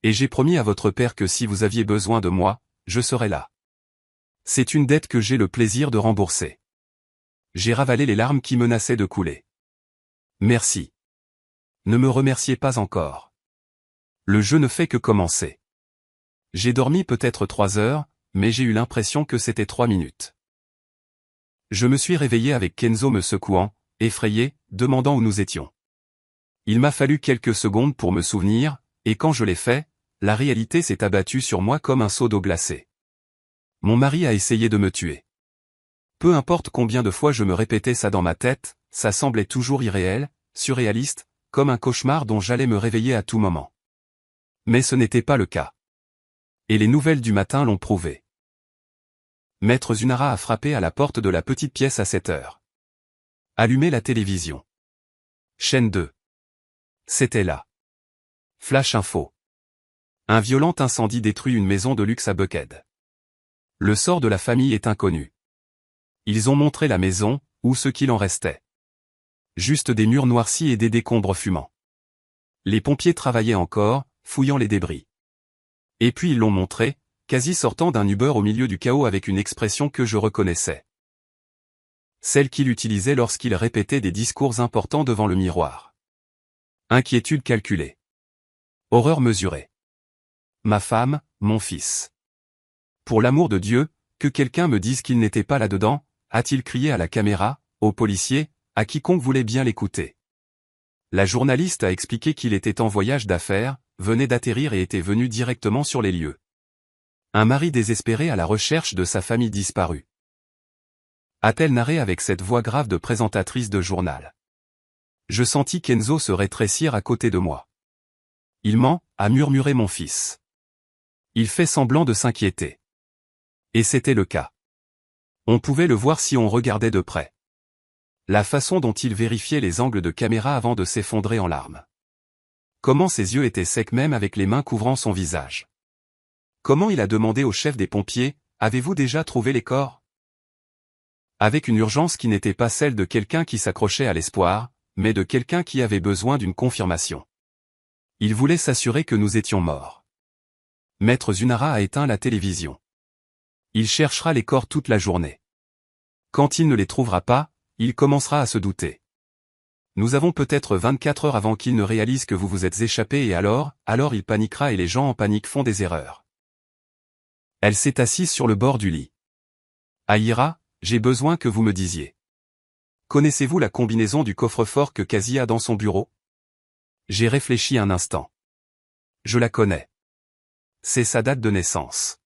Et j'ai promis à votre père que si vous aviez besoin de moi, je serais là. C'est une dette que j'ai le plaisir de rembourser. J'ai ravalé les larmes qui menaçaient de couler. Merci. Ne me remerciez pas encore. Le jeu ne fait que commencer. J'ai dormi peut-être 3 heures, mais j'ai eu l'impression que c'était 3 minutes. Je me suis réveillé avec Kenzo me secouant, effrayé, demandant où nous étions. Il m'a fallu quelques secondes pour me souvenir, et quand je l'ai fait, la réalité s'est abattue sur moi comme un seau d'eau glacée. Mon mari a essayé de me tuer. Peu importe combien de fois je me répétais ça dans ma tête, ça semblait toujours irréel, surréaliste, comme un cauchemar dont j'allais me réveiller à tout moment. Mais ce n'était pas le cas. Et les nouvelles du matin l'ont prouvé. Maître Zunara a frappé à la porte de la petite pièce à 7 heures. Allumez la télévision. Chaîne 2. C'était là. Flash info. Un violent incendie détruit une maison de luxe à Buckhead. Le sort de la famille est inconnu. Ils ont montré la maison, ou ce qu'il en restait. Juste des murs noircis et des décombres fumants. Les pompiers travaillaient encore, fouillant les débris. Et puis ils l'ont montré, quasi sortant d'un Uber au milieu du chaos avec une expression que je reconnaissais. Celle qu'il utilisait lorsqu'il répétait des discours importants devant le miroir. Inquiétude calculée. Horreur mesurée. Ma femme, mon fils. Pour l'amour de Dieu, que quelqu'un me dise qu'il n'était pas là-dedans, a-t-il crié à la caméra, aux policiers, à quiconque voulait bien l'écouter. La journaliste a expliqué qu'il était en voyage d'affaires, venait d'atterrir et était venu directement sur les lieux. Un mari désespéré à la recherche de sa famille disparue. A-t-elle narré avec cette voix grave de présentatrice de journal. Je sentis Kenzo se rétrécir à côté de moi. Il ment, a murmuré mon fils. Il fait semblant de s'inquiéter. Et c'était le cas. On pouvait le voir si on regardait de près. La façon dont il vérifiait les angles de caméra avant de s'effondrer en larmes. Comment ses yeux étaient secs même avec les mains couvrant son visage. Comment il a demandé au chef des pompiers, « Avez-vous déjà trouvé les corps ?» Avec une urgence qui n'était pas celle de quelqu'un qui s'accrochait à l'espoir, mais de quelqu'un qui avait besoin d'une confirmation. Il voulait s'assurer que nous étions morts. Maître Zunara a éteint la télévision. Il cherchera les corps toute la journée. Quand il ne les trouvera pas, il commencera à se douter. Nous avons peut-être 24 heures avant qu'il ne réalise que vous vous êtes échappé et alors il paniquera et les gens en panique font des erreurs. Elle s'est assise sur le bord du lit. Aïra, j'ai besoin que vous me disiez. Connaissez-vous la combinaison du coffre-fort que Quasi a dans son bureau? J'ai réfléchi un instant. Je la connais. C'est sa date de naissance.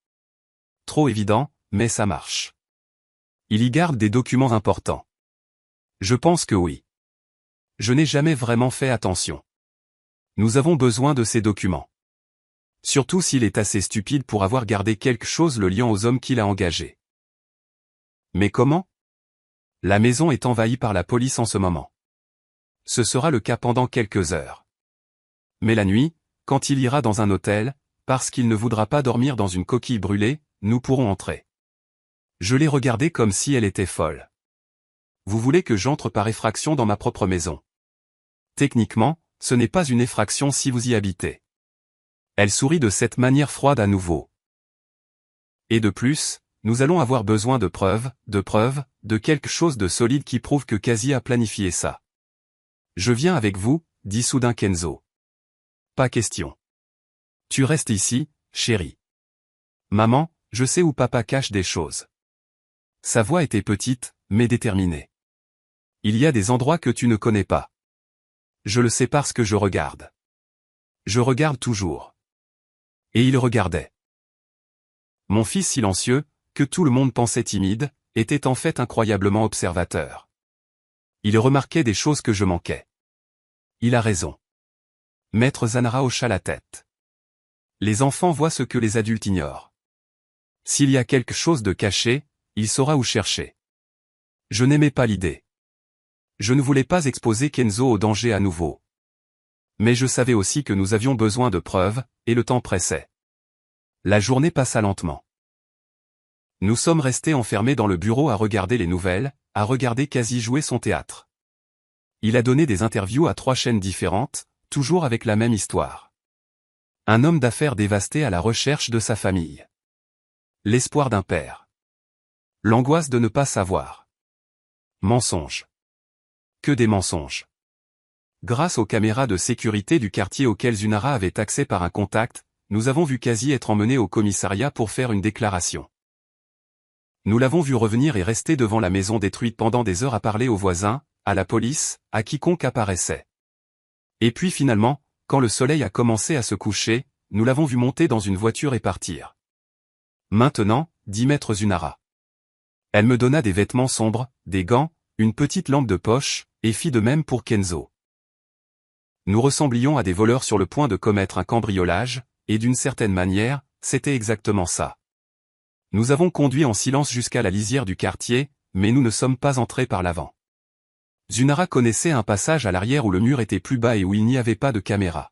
Trop évident, mais ça marche. Il y garde des documents importants. Je pense que oui. Je n'ai jamais vraiment fait attention. Nous avons besoin de ces documents. Surtout s'il est assez stupide pour avoir gardé quelque chose le liant aux hommes qu'il a engagés. Mais comment? La maison est envahie par la police en ce moment. Ce sera le cas pendant quelques heures. Mais la nuit, quand il ira dans un hôtel, parce qu'il ne voudra pas dormir dans une coquille brûlée, nous pourrons entrer. Je l'ai regardée comme si elle était folle. Vous voulez que j'entre par effraction dans ma propre maison? Techniquement, ce n'est pas une effraction si vous y habitez. Elle sourit de cette manière froide à nouveau. Et de plus, nous allons avoir besoin de preuves, de quelque chose de solide qui prouve que Kazi a planifié ça. Je viens avec vous, dit soudain Kenzo. Pas question. Tu restes ici, chérie. Maman, je sais où papa cache des choses. Sa voix était petite, mais déterminée. Il y a des endroits que tu ne connais pas. Je le sais parce que je regarde. Je regarde toujours. Et il regardait. Mon fils silencieux, que tout le monde pensait timide, était en fait incroyablement observateur. Il remarquait des choses que je manquais. Il a raison. Maître Zanara hocha la tête. Les enfants voient ce que les adultes ignorent. S'il y a quelque chose de caché, il saura où chercher. Je n'aimais pas l'idée. Je ne voulais pas exposer Kenzo au danger à nouveau. Mais je savais aussi que nous avions besoin de preuves, et le temps pressait. La journée passa lentement. Nous sommes restés enfermés dans le bureau à regarder les nouvelles, à regarder Kazi jouer son théâtre. Il a donné des interviews à 3 chaînes différentes, toujours avec la même histoire. Un homme d'affaires dévasté à la recherche de sa famille. L'espoir d'un père. L'angoisse de ne pas savoir. Mensonges. Que des mensonges. Grâce aux caméras de sécurité du quartier auxquelles Zunara avait accès par un contact, nous avons vu Kazi être emmené au commissariat pour faire une déclaration. Nous l'avons vu revenir et rester devant la maison détruite pendant des heures à parler aux voisins, à la police, à quiconque apparaissait. Et puis finalement, quand le soleil a commencé à se coucher, nous l'avons vu monter dans une voiture et partir. Maintenant, dit maître Zunara. Elle me donna des vêtements sombres, des gants, une petite lampe de poche, et fit de même pour Kenzo. Nous ressemblions à des voleurs sur le point de commettre un cambriolage, et d'une certaine manière, c'était exactement ça. Nous avons conduit en silence jusqu'à la lisière du quartier, mais nous ne sommes pas entrés par l'avant. Zunara connaissait un passage à l'arrière où le mur était plus bas et où il n'y avait pas de caméra.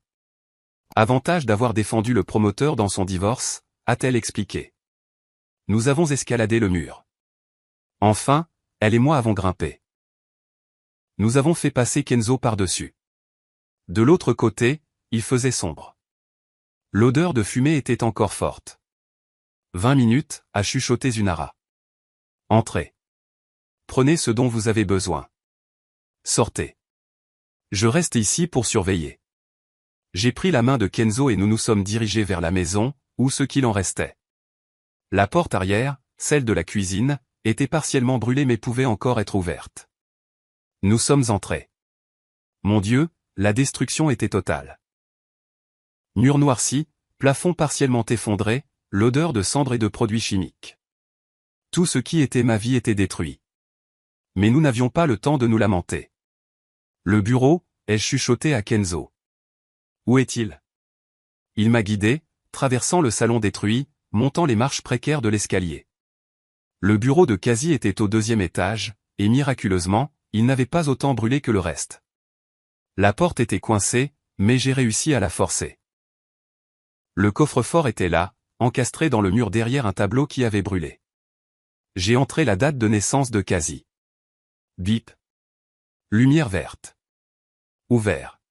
Avantage d'avoir défendu le promoteur dans son divorce, a-t-elle expliqué. Nous avons escaladé le mur. Enfin, elle et moi avons grimpé. Nous avons fait passer Kenzo par-dessus. De l'autre côté, il faisait sombre. L'odeur de fumée était encore forte. 20 minutes, a chuchoté Zunara. Entrez. Prenez ce dont vous avez besoin. Sortez. Je reste ici pour surveiller. J'ai pris la main de Kenzo et nous nous sommes dirigés vers la maison, ou ce qu'il en restait. La porte arrière, celle de la cuisine, était partiellement brûlée mais pouvait encore être ouverte. Nous sommes entrés. Mon Dieu, la destruction était totale. Mur noirci, plafond partiellement effondré, l'odeur de cendres et de produits chimiques. Tout ce qui était ma vie était détruit. Mais nous n'avions pas le temps de nous lamenter. Le bureau, ai-je chuchoté à Kenzo. Où est-il? Il m'a guidé, traversant le salon détruit, montant les marches précaires de l'escalier. Le bureau de Kazi était au 2e étage, et miraculeusement, il n'avait pas autant brûlé que le reste. La porte était coincée, mais j'ai réussi à la forcer. Le coffre-fort était là, encastré dans le mur derrière un tableau qui avait brûlé. J'ai entré la date de naissance de Kazi. Bip. Lumière verte. Ouvert.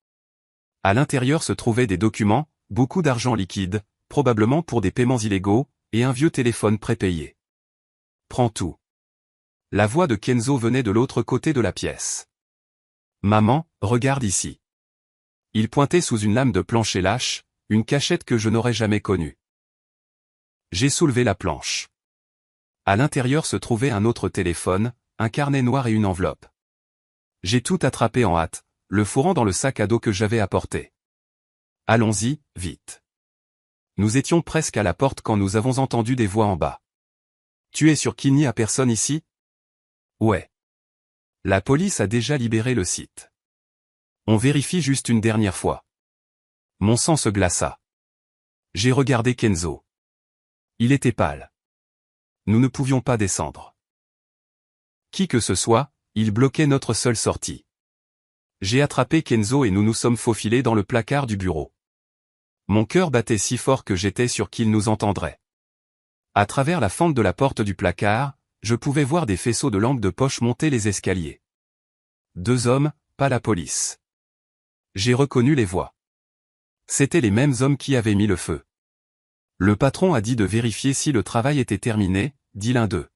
À l'intérieur se trouvaient des documents, beaucoup d'argent liquide, probablement pour des paiements illégaux, et un vieux téléphone prépayé. Prends tout. La voix de Kenzo venait de l'autre côté de la pièce. Maman, regarde ici. Il pointait sous une lame de plancher lâche, une cachette que je n'aurais jamais connue. J'ai soulevé la planche. À l'intérieur se trouvait un autre téléphone, un carnet noir et une enveloppe. J'ai tout attrapé en hâte, le fourrant dans le sac à dos que j'avais apporté. Allons-y, vite. Nous étions presque à la porte quand nous avons entendu des voix en bas. Tu es sûr qu'il n'y a personne ici? Ouais. La police a déjà libéré le site. On vérifie juste une dernière fois. Mon sang se glaça. J'ai regardé Kenzo. Il était pâle. Nous ne pouvions pas descendre. Qui que ce soit, il bloquait notre seule sortie. J'ai attrapé Kenzo et nous nous sommes faufilés dans le placard du bureau. Mon cœur battait si fort que j'étais sûr qu'il nous entendrait. À travers la fente de la porte du placard, je pouvais voir des faisceaux de lampes de poche monter les escaliers. 2 hommes, pas la police. J'ai reconnu les voix. C'étaient les mêmes hommes qui avaient mis le feu. Le patron a dit de vérifier si le travail était terminé, dit l'un d'eux.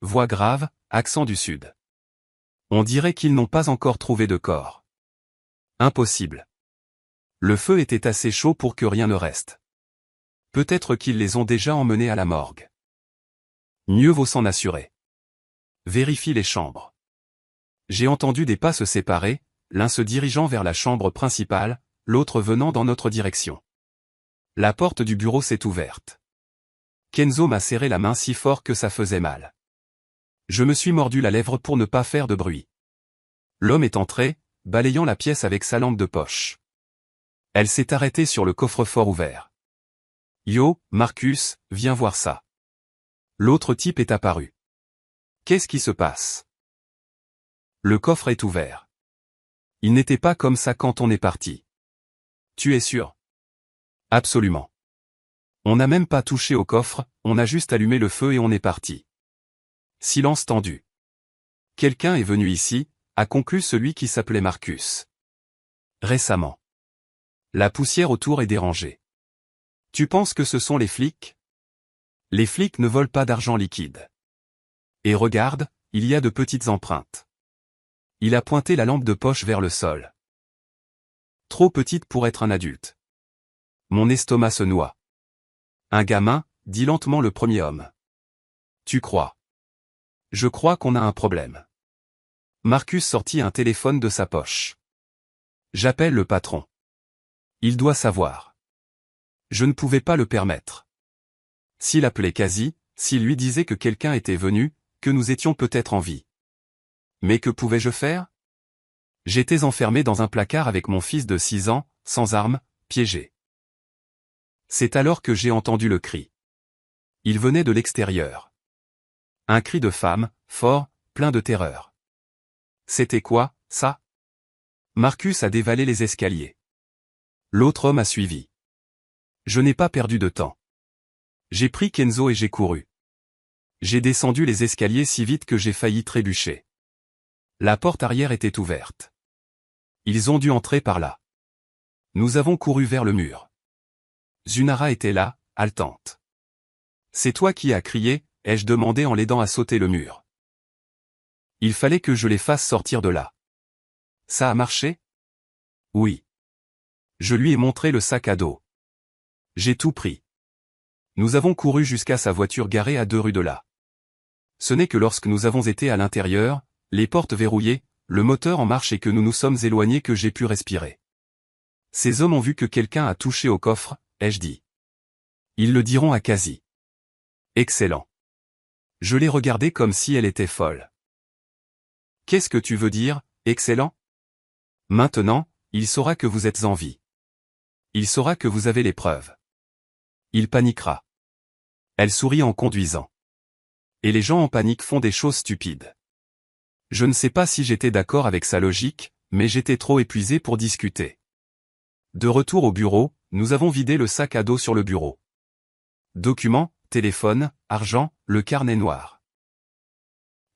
Voix grave, accent du sud. On dirait qu'ils n'ont pas encore trouvé de corps. Impossible. Le feu était assez chaud pour que rien ne reste. Peut-être qu'ils les ont déjà emmenés à la morgue. Mieux vaut s'en assurer. Vérifie les chambres. J'ai entendu des pas se séparer, l'un se dirigeant vers la chambre principale, l'autre venant dans notre direction. La porte du bureau s'est ouverte. Kenzo m'a serré la main si fort que ça faisait mal. Je me suis mordu la lèvre pour ne pas faire de bruit. L'homme est entré, balayant la pièce avec sa lampe de poche. Elle s'est arrêtée sur le coffre-fort ouvert. Yo, Marcus, viens voir ça. L'autre type est apparu. Qu'est-ce qui se passe? Le coffre est ouvert. Il n'était pas comme ça quand on est parti. Tu es sûr? Absolument. On n'a même pas touché au coffre, on a juste allumé le feu et on est parti. Silence tendu. Quelqu'un est venu ici, a conclu celui qui s'appelait Marcus. Récemment. La poussière autour est dérangée. Tu penses que ce sont les flics? Les flics ne volent pas d'argent liquide. Et regarde, il y a de petites empreintes. Il a pointé la lampe de poche vers le sol. Trop petite pour être un adulte. Mon estomac se noie. Un gamin, dit lentement le premier homme. Tu crois? Je crois qu'on a un problème. Marcus sortit un téléphone de sa poche. J'appelle le patron. Il doit savoir. Je ne pouvais pas le permettre. S'il appelait quasi, s'il lui disait que quelqu'un était venu, que nous étions peut-être en vie. Mais que pouvais-je faire? J'étais enfermé dans un placard avec mon fils de 6 ans, sans armes, piégé. C'est alors que j'ai entendu le cri. Il venait de l'extérieur. Un cri de femme, fort, plein de terreur. C'était quoi, ça? Marcus a dévalé les escaliers. L'autre homme a suivi. Je n'ai pas perdu de temps. J'ai pris Kenzo et j'ai couru. J'ai descendu les escaliers si vite que j'ai failli trébucher. La porte arrière était ouverte. Ils ont dû entrer par là. Nous avons couru vers le mur. Tsunara était là, haletante. C'est toi qui as crié, ai-je demandé en l'aidant à sauter le mur. Il fallait que je les fasse sortir de là. Ça a marché? Oui. Je lui ai montré le sac à dos. J'ai tout pris. Nous avons couru jusqu'à sa voiture garée à 2 rues de là. Ce n'est que lorsque nous avons été à l'intérieur, les portes verrouillées, le moteur en marche et que nous nous sommes éloignés que j'ai pu respirer. Ces hommes ont vu que quelqu'un a touché au coffre, ai-je dit. Ils le diront à Quasi. Excellent. Je l'ai regardée comme si elle était folle. Qu'est-ce que tu veux dire, excellent? Maintenant, il saura que vous êtes en vie. Il saura que vous avez les preuves. Il paniquera. Elle sourit en conduisant. Et les gens en panique font des choses stupides. Je ne sais pas si j'étais d'accord avec sa logique, mais j'étais trop épuisé pour discuter. De retour au bureau, nous avons vidé le sac à dos sur le bureau. Documents, téléphone, argent, le carnet noir.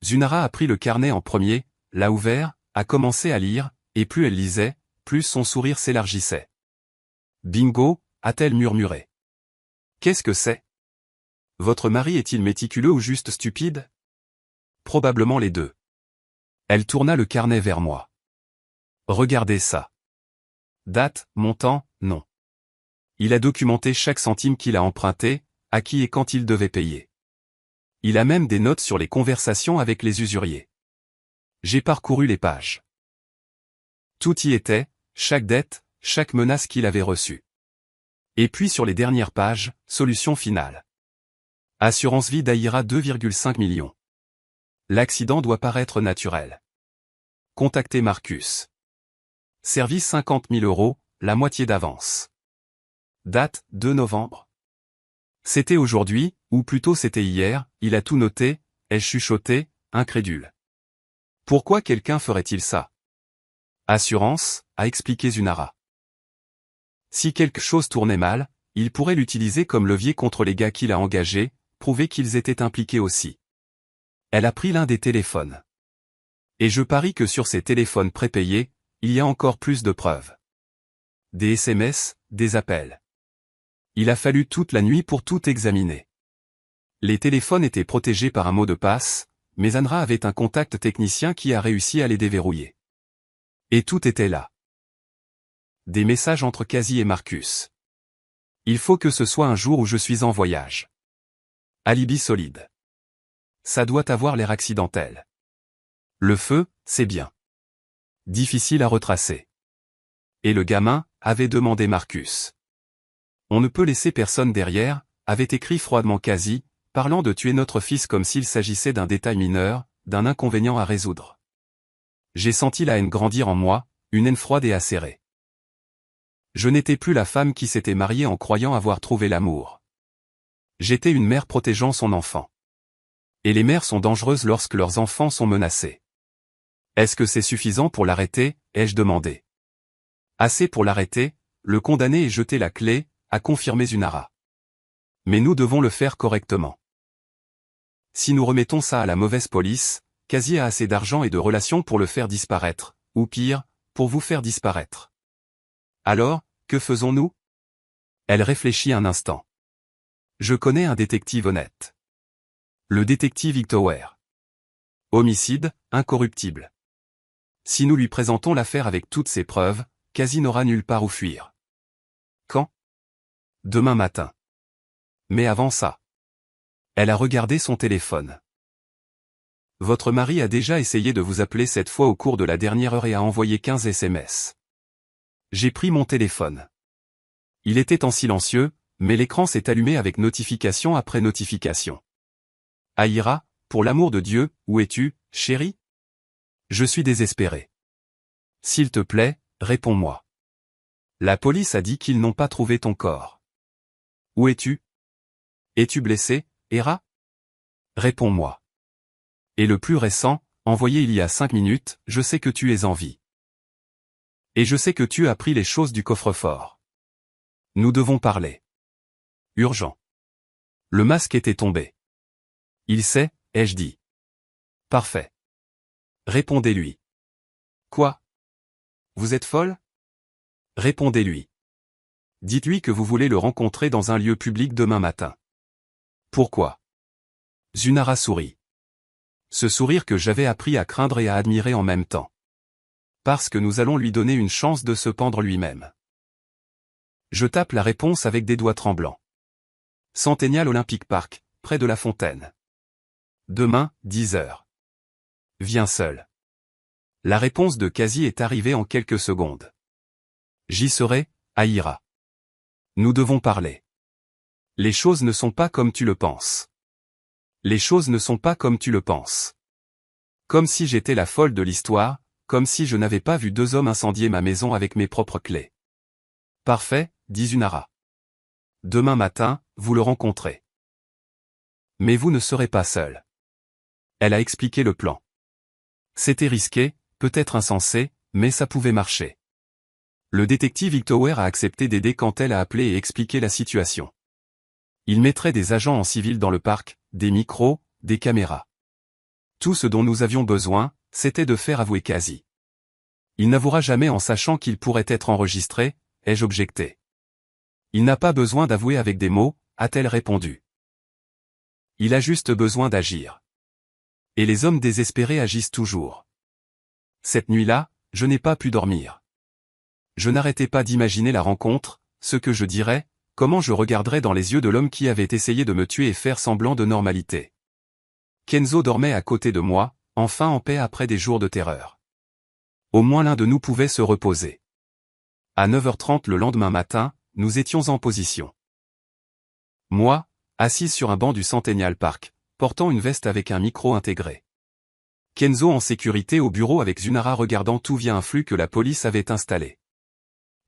Tsunara a pris le carnet en premier, l'a ouvert, a commencé à lire, et plus elle lisait, plus son sourire s'élargissait. Bingo, a-t-elle murmuré. Qu'est-ce que c'est? Votre mari est-il méticuleux ou juste stupide? Probablement les deux. Elle tourna le carnet vers moi. Regardez ça. Date, montant, non. Il a documenté chaque centime qu'il a emprunté, à qui et quand il devait payer. Il a même des notes sur les conversations avec les usuriers. J'ai parcouru les pages. Tout y était, chaque dette, chaque menace qu'il avait reçue. Et puis sur les dernières pages, solution finale. Assurance vie d'Aïra 2,5 millions. L'accident doit paraître naturel. Contactez Marcus. Service 50 000 €, la moitié d'avance. Date, 2 novembre. C'était aujourd'hui, ou plutôt c'était hier, il a tout noté, ai-je chuchoté, incrédule. Pourquoi quelqu'un ferait-il ça? Assurance, a expliqué Tsunara. Si quelque chose tournait mal, il pourrait l'utiliser comme levier contre les gars qu'il a engagés, prouver qu'ils étaient impliqués aussi. Elle a pris l'un des téléphones. Et je parie que sur ces téléphones prépayés, il y a encore plus de preuves. Des SMS, des appels. Il a fallu toute la nuit pour tout examiner. Les téléphones étaient protégés par un mot de passe, mais Anra avait un contact technicien qui a réussi à les déverrouiller. Et tout était là. Des messages entre Cassie et Marcus. Il faut que ce soit un jour où je suis en voyage. Alibi solide. Ça doit avoir l'air accidentel. Le feu, c'est bien. Difficile à retracer. Et le gamin, avait demandé Marcus. On ne peut laisser personne derrière, avait écrit froidement Cassie, parlant de tuer notre fils comme s'il s'agissait d'un détail mineur, d'un inconvénient à résoudre. J'ai senti la haine grandir en moi, une haine froide et acérée. Je n'étais plus la femme qui s'était mariée en croyant avoir trouvé l'amour. J'étais une mère protégeant son enfant. Et les mères sont dangereuses lorsque leurs enfants sont menacés. Est-ce que c'est suffisant pour l'arrêter, ai-je demandé. Assez pour l'arrêter, le condamner et jeter la clé, a confirmé Zunara. Mais nous devons le faire correctement. Si nous remettons ça à la mauvaise police, Cassie a assez d'argent et de relations pour le faire disparaître, ou pire, pour vous faire disparaître. Alors, que faisons-nous? Elle réfléchit un instant. Je connais un détective honnête. Le détective Hightower. Homicide, incorruptible. Si nous lui présentons l'affaire avec toutes ses preuves, Cassie n'aura nulle part où fuir. Quand? Demain matin. Mais avant ça. Elle a regardé son téléphone. Votre mari a déjà essayé de vous appeler cette fois au cours de la dernière heure et a envoyé 15 SMS. J'ai pris mon téléphone. Il était en silencieux, mais l'écran s'est allumé avec notification après notification. Aïra, pour l'amour de Dieu, où es-tu, chérie? Je suis désespéré. S'il te plaît, réponds-moi. La police a dit qu'ils n'ont pas trouvé ton corps. Où es-tu? Es-tu blessé, Hera? Réponds-moi. Et le plus récent, envoyé il y a 5 minutes, je sais que tu es en vie. Et je sais que tu as pris les choses du coffre-fort. Nous devons parler. Urgent. Le masque était tombé. Il sait, ai-je dit. Parfait. Répondez-lui. Quoi? Vous êtes folle? Répondez-lui. Dites-lui que vous voulez le rencontrer dans un lieu public demain matin. Pourquoi? Zunara sourit. Ce sourire que j'avais appris à craindre et à admirer en même temps. Parce que nous allons lui donner une chance de se pendre lui-même. Je tape la réponse avec des doigts tremblants. Centennial Olympic Park, près de la fontaine. Demain, 10h. Viens seul. La réponse de Cassie est arrivée en quelques secondes. J'y serai, Aïra. Nous devons parler. Les choses ne sont pas comme tu le penses. Les choses ne sont pas comme tu le penses. Comme si j'étais la folle de l'histoire, comme si je n'avais pas vu 2 hommes incendier ma maison avec mes propres clés. Parfait, dit Zunara. Demain matin, vous le rencontrez. Mais vous ne serez pas seul. Elle a expliqué le plan. C'était risqué, peut-être insensé, mais ça pouvait marcher. Le détective Hightower a accepté d'aider quand elle a appelé et expliqué la situation. Il mettrait des agents en civil dans le parc, des micros, des caméras. Tout ce dont nous avions besoin, c'était de faire avouer Cassie. Il n'avouera jamais en sachant qu'il pourrait être enregistré, ai-je objecté. Il n'a pas besoin d'avouer avec des mots, a-t-elle répondu. Il a juste besoin d'agir. Et les hommes désespérés agissent toujours. Cette nuit-là, je n'ai pas pu dormir. Je n'arrêtais pas d'imaginer la rencontre, ce que je dirais, comment je regarderais dans les yeux de l'homme qui avait essayé de me tuer et faire semblant de normalité. Kenzo dormait à côté de moi, enfin en paix après des jours de terreur. Au moins l'un de nous pouvait se reposer. À 9h30 le lendemain matin, nous étions en position. Moi, assise sur un banc du Centennial Park, portant une veste avec un micro intégré. Kenzo en sécurité au bureau avec Zunara regardant tout via un flux que la police avait installé.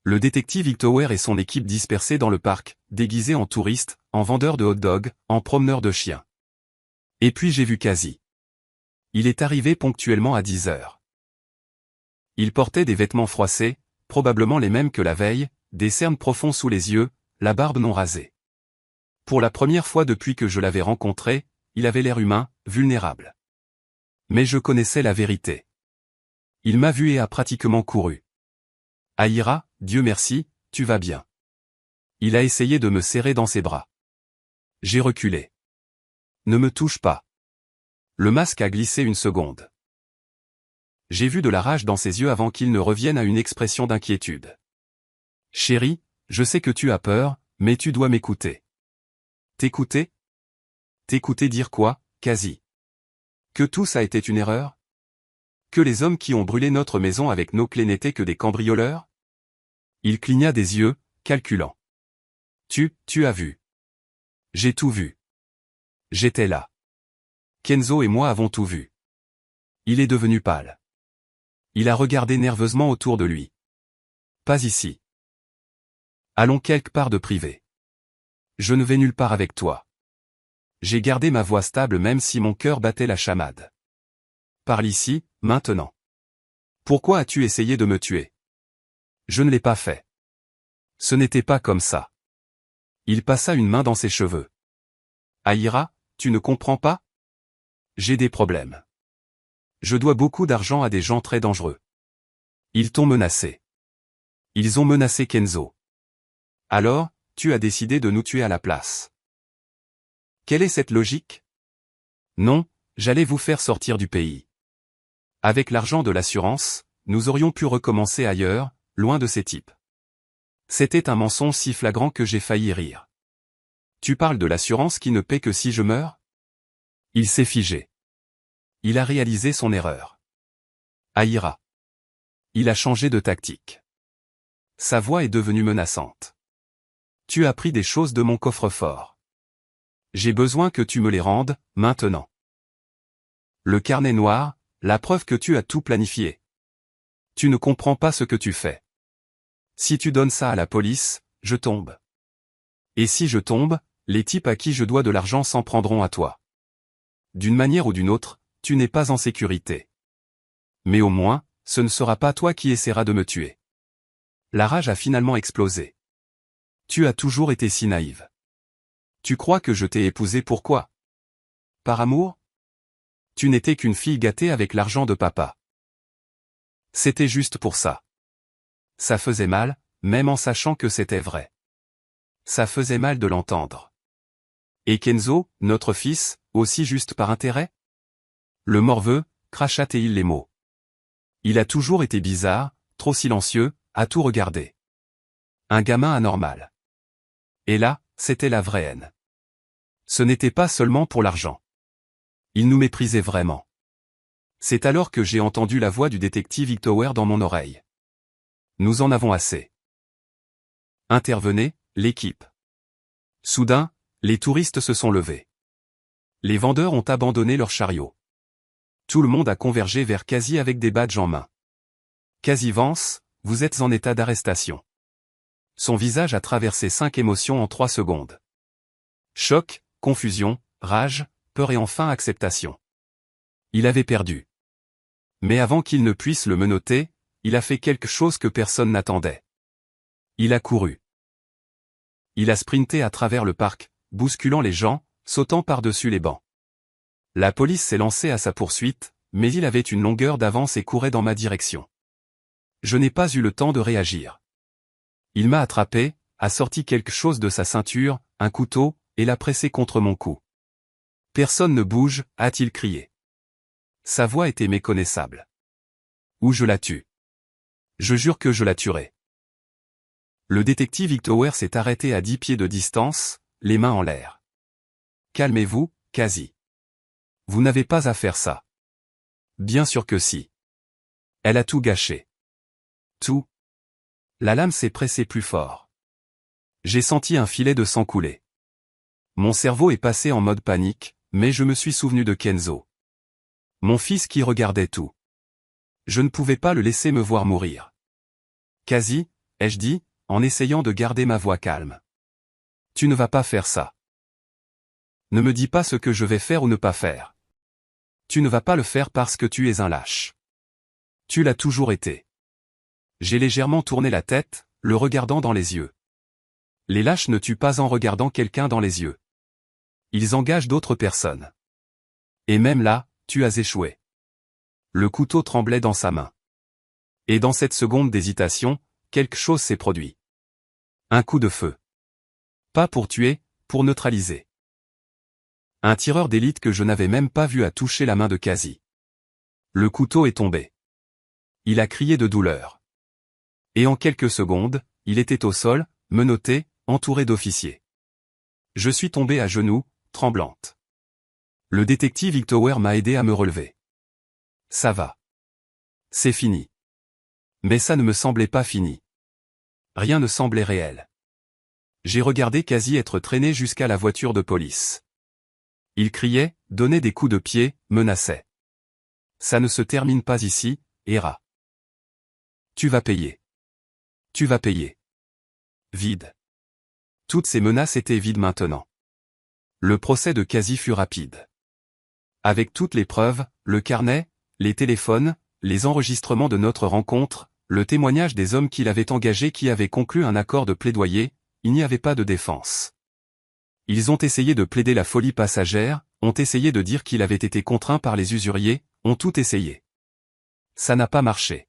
Le détective Hightower et son équipe dispersés dans le parc, déguisés en touristes, en vendeurs de hot-dogs, en promeneurs de chiens. Et puis j'ai vu Cassie. Il est arrivé ponctuellement à 10h. Il portait des vêtements froissés, probablement les mêmes que la veille, des cernes profonds sous les yeux, la barbe non rasée. Pour la première fois depuis que je l'avais rencontré, il avait l'air humain, vulnérable. Mais je connaissais la vérité. Il m'a vu et a pratiquement couru. Aïra, Dieu merci, tu vas bien. Il a essayé de me serrer dans ses bras. J'ai reculé. ne me touche pas. Le masque a glissé une seconde. J'ai vu de la rage dans ses yeux avant qu'il ne revienne à une expression d'inquiétude. Chérie, je sais que tu as peur, mais tu dois m'écouter. T'écouter? T'écouter dire quoi, Quasi? Que tout ça était une erreur? Que les hommes qui ont brûlé notre maison avec nos clés n'étaient que des cambrioleurs? Il cligna des yeux, calculant. Tu as vu. J'ai tout vu. J'étais là. Kenzo et moi avons tout vu. Il est devenu pâle. Il a regardé nerveusement autour de lui. Pas ici. Allons quelque part de privé. Je ne vais nulle part avec toi. J'ai gardé ma voix stable même si mon cœur battait la chamade. Parle ici, maintenant. Pourquoi as-tu essayé de me tuer? Je ne l'ai pas fait. Ce n'était pas comme ça. Il passa une main dans ses cheveux. Aïra, tu ne comprends pas? J'ai des problèmes. Je dois beaucoup d'argent à des gens très dangereux. Ils t'ont menacé. Ils ont menacé Kenzo. Alors, tu as décidé de nous tuer à la place. Quelle est cette logique? Non, j'allais vous faire sortir du pays. Avec l'argent de l'assurance, nous aurions pu recommencer ailleurs, loin de ces types. C'était un mensonge si flagrant que j'ai failli rire. Tu parles de l'assurance qui ne paie que si je meurs? Il s'est figé. Il a réalisé son erreur. Aïra. Il a changé de tactique. Sa voix est devenue menaçante. Tu as pris des choses de mon coffre-fort. J'ai besoin que tu me les rendes, maintenant. Le carnet noir, la preuve que tu as tout planifié. Tu ne comprends pas ce que tu fais. Si tu donnes ça à la police, je tombe. Et si je tombe, les types à qui je dois de l'argent s'en prendront à toi. D'une manière ou d'une autre, tu n'es pas en sécurité. Mais au moins, ce ne sera pas toi qui essaieras de me tuer. La rage a finalement explosé. Tu as toujours été si naïve. Tu crois que je t'ai épousée pourquoi? Par amour? Tu n'étais qu'une fille gâtée avec l'argent de papa. C'était juste pour ça. Ça faisait mal, même en sachant que c'était vrai. Ça faisait mal de l'entendre. Et Kenzo, notre fils, aussi juste par intérêt? Le morveux, cracha-t-il les mots. Il a toujours été bizarre, trop silencieux, à tout regarder. Un gamin anormal. Et là, c'était la vraie haine. Ce n'était pas seulement pour l'argent. Il nous méprisait vraiment. C'est alors que j'ai entendu la voix du détective Hightower dans mon oreille. Nous en avons assez. Intervenez, l'équipe. Soudain, les touristes se sont levés. Les vendeurs ont abandonné leurs chariots. Tout le monde a convergé vers Quasi avec des badges en main. Quasi Vance, vous êtes en état d'arrestation. Son visage a traversé 5 émotions en 3 secondes. Choc, confusion, rage, peur et enfin acceptation. Il avait perdu. Mais avant qu'il ne puisse le menotter, il a fait quelque chose que personne n'attendait. Il a couru. Il a sprinté à travers le parc, bousculant les gens, sautant par-dessus les bancs. La police s'est lancée à sa poursuite, mais il avait une longueur d'avance et courait dans ma direction. Je n'ai pas eu le temps de réagir. Il m'a attrapé, a sorti quelque chose de sa ceinture, un couteau, et l'a pressé contre mon cou. Personne ne bouge, a-t-il crié. Sa voix était méconnaissable. Ou je la tue. Je jure que je la tuerai. Le détective Hightower s'est arrêté à 10 pieds de distance, les mains en l'air. Calmez-vous, Quasi. Vous n'avez pas à faire ça. Bien sûr que si. Elle a tout gâché. Tout. La lame s'est pressée plus fort. J'ai senti un filet de sang couler. Mon cerveau est passé en mode panique, mais je me suis souvenu de Kenzo. Mon fils qui regardait tout. Je ne pouvais pas le laisser me voir mourir. Quasi, ai-je dit, en essayant de garder ma voix calme. Tu ne vas pas faire ça. Ne me dis pas ce que je vais faire ou ne pas faire. Tu ne vas pas le faire parce que tu es un lâche. Tu l'as toujours été. J'ai légèrement tourné la tête, le regardant dans les yeux. Les lâches ne tuent pas en regardant quelqu'un dans les yeux. Ils engagent d'autres personnes. Et même là, tu as échoué. Le couteau tremblait dans sa main. Et dans cette seconde d'hésitation, quelque chose s'est produit. Un coup de feu. Pas pour tuer, pour neutraliser. Un tireur d'élite que je n'avais même pas vu a touché la main de Kazi. Le couteau est tombé. Il a crié de douleur. Et en quelques secondes, il était au sol, menotté, entouré d'officiers. Je suis tombé à genoux, tremblante. Le détective Hightower m'a aidé à me relever. Ça va. C'est fini. Mais ça ne me semblait pas fini. Rien ne semblait réel. J'ai regardé Kazi être traîné jusqu'à la voiture de police. Il criait, donnait des coups de pied, menaçait. Ça ne se termine pas ici, Hera. Tu vas payer. Tu vas payer. Vide. Toutes ces menaces étaient vides maintenant. Le procès de Kazi fut rapide. Avec toutes les preuves, le carnet, les téléphones, les enregistrements de notre rencontre, le témoignage des hommes qu'il avait engagés qui avaient conclu un accord de plaidoyer, il n'y avait pas de défense. Ils ont essayé de plaider la folie passagère, ont essayé de dire qu'il avait été contraint par les usuriers, ont tout essayé. Ça n'a pas marché.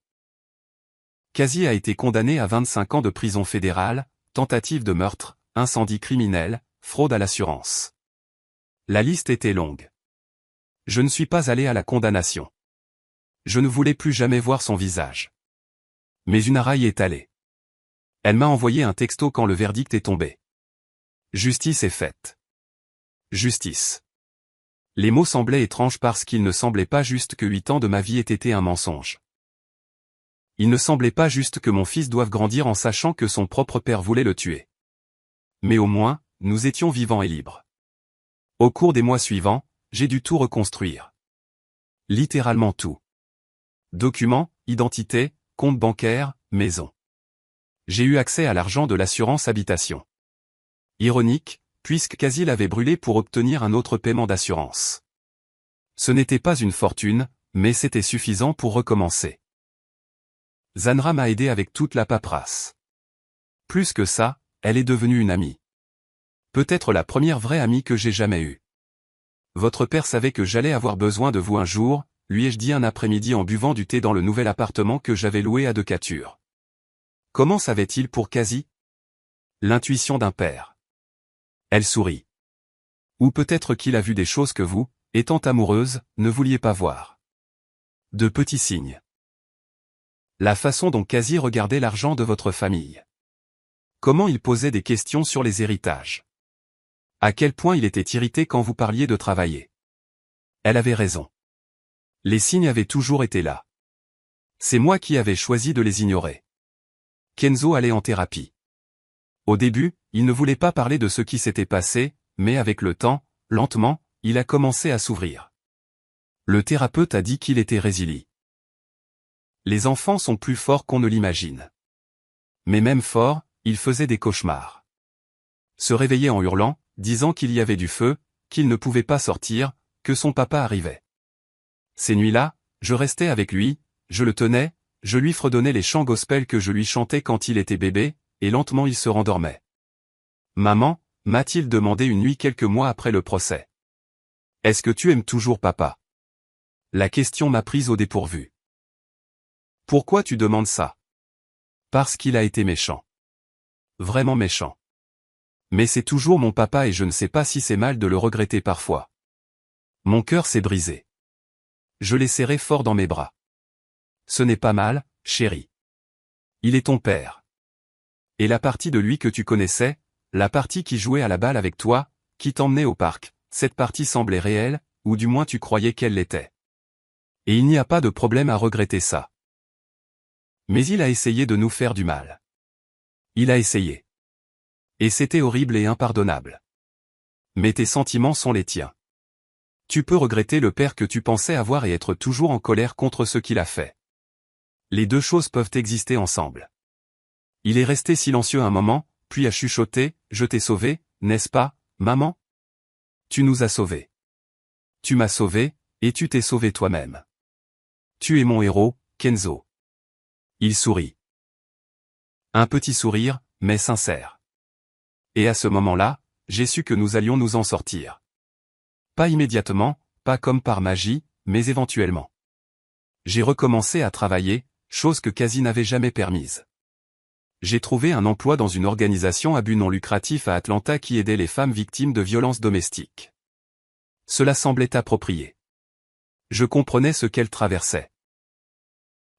Kazi a été condamné à 25 ans de prison fédérale, tentative de meurtre, incendie criminel, fraude à l'assurance. La liste était longue. Je ne suis pas allé à la condamnation. Je ne voulais plus jamais voir son visage. Mais une araille est allée. Elle m'a envoyé un texto quand le verdict est tombé. Justice est faite. Justice. Les mots semblaient étranges parce qu'il ne semblait pas juste que 8 ans de ma vie aient été un mensonge. Il ne semblait pas juste que mon fils doive grandir en sachant que son propre père voulait le tuer. Mais au moins, nous étions vivants et libres. Au cours des mois suivants, j'ai dû tout reconstruire. Littéralement tout. Documents, identité, compte bancaire, maison. J'ai eu accès à l'argent de l'assurance habitation. Ironique, puisque Kazi l'avait brûlé pour obtenir un autre paiement d'assurance. Ce n'était pas une fortune, mais c'était suffisant pour recommencer. Zanra m'a aidé avec toute la paperasse. Plus que ça, elle est devenue une amie. Peut-être la première vraie amie que j'ai jamais eue. Votre père savait que j'allais avoir besoin de vous un jour, lui ai-je dit un après-midi en buvant du thé dans le nouvel appartement que j'avais loué à Decatur. Comment savait-il pour Kazi? L'intuition d'un père. Elle sourit. Ou peut-être qu'il a vu des choses que vous, étant amoureuse, ne vouliez pas voir. De petits signes. La façon dont Kazi regardait l'argent de votre famille. Comment il posait des questions sur les héritages. À quel point il était irrité quand vous parliez de travailler. Elle avait raison. Les signes avaient toujours été là. C'est moi qui avais choisi de les ignorer. Kenzo allait en thérapie. Au début, il ne voulait pas parler de ce qui s'était passé, mais avec le temps, lentement, il a commencé à s'ouvrir. Le thérapeute a dit qu'il était résilient. Les enfants sont plus forts qu'on ne l'imagine. Mais même fort, il faisait des cauchemars. Se réveillait en hurlant, disant qu'il y avait du feu, qu'il ne pouvait pas sortir, que son papa arrivait. Ces nuits-là, je restais avec lui, je le tenais, je lui fredonnais les chants gospel que je lui chantais quand il était bébé, et lentement il se rendormait. Maman, m'a-t-il demandé une nuit quelques mois après le procès. Est-ce que tu aimes toujours papa? La question m'a prise au dépourvu. Pourquoi tu demandes ça? Parce qu'il a été méchant. Vraiment méchant. Mais c'est toujours mon papa et je ne sais pas si c'est mal de le regretter parfois. Mon cœur s'est brisé. Je l'ai serré fort dans mes bras. Ce n'est pas mal, chérie. Il est ton père. Et la partie de lui que tu connaissais, la partie qui jouait à la balle avec toi, qui t'emmenait au parc, cette partie semblait réelle, ou du moins tu croyais qu'elle l'était. Et il n'y a pas de problème à regretter ça. Mais il a essayé de nous faire du mal. Il a essayé. Et c'était horrible et impardonnable. Mais tes sentiments sont les tiens. Tu peux regretter le père que tu pensais avoir et être toujours en colère contre ce qu'il a fait. Les deux choses peuvent exister ensemble. Il est resté silencieux un moment, puis a chuchoté, « Je t'ai sauvé, n'est-ce pas, maman? Tu nous as sauvés. Tu m'as sauvé, et tu t'es sauvé toi-même. Tu es mon héros, Kenzo. » Il sourit. Un petit sourire, mais sincère. Et à ce moment-là, j'ai su que nous allions nous en sortir. Pas immédiatement, pas comme par magie, mais éventuellement. J'ai recommencé à travailler, chose que Kazi n'avait jamais permise. J'ai trouvé un emploi dans une organisation à but non lucratif à Atlanta qui aidait les femmes victimes de violences domestiques. Cela semblait approprié. Je comprenais ce qu'elle traversait.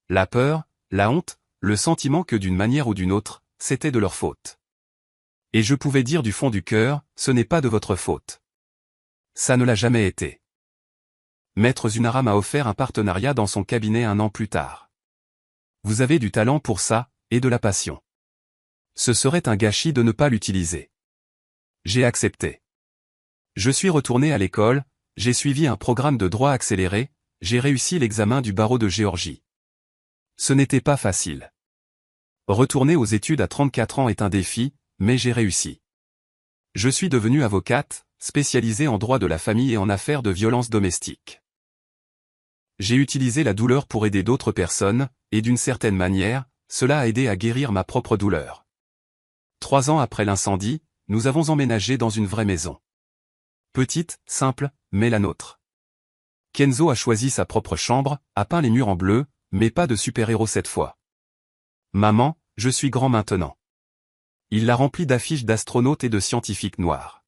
La peur, la honte, le sentiment que d'une manière ou d'une autre, c'était de leur faute. Et je pouvais dire du fond du cœur, ce n'est pas de votre faute. Ça ne l'a jamais été. Maître Zunara m'a offert un partenariat dans son cabinet 1 an plus tard. Vous avez du talent pour ça, et de la passion. Ce serait un gâchis de ne pas l'utiliser. J'ai accepté. Je suis retourné à l'école, j'ai suivi un programme de droit accéléré, j'ai réussi l'examen du barreau de Géorgie. Ce n'était pas facile. Retourner aux études à 34 ans est un défi, mais j'ai réussi. Je suis devenue avocate, spécialisée en droit de la famille et en affaires de violence domestique. J'ai utilisé la douleur pour aider d'autres personnes, et d'une certaine manière, cela a aidé à guérir ma propre douleur. 3 ans après l'incendie, nous avons emménagé dans une vraie maison. Petite, simple, mais la nôtre. Kenzo a choisi sa propre chambre, a peint les murs en bleu, mais pas de super-héros cette fois. Maman, je suis grand maintenant. Il l'a rempli d'affiches d'astronautes et de scientifiques noirs.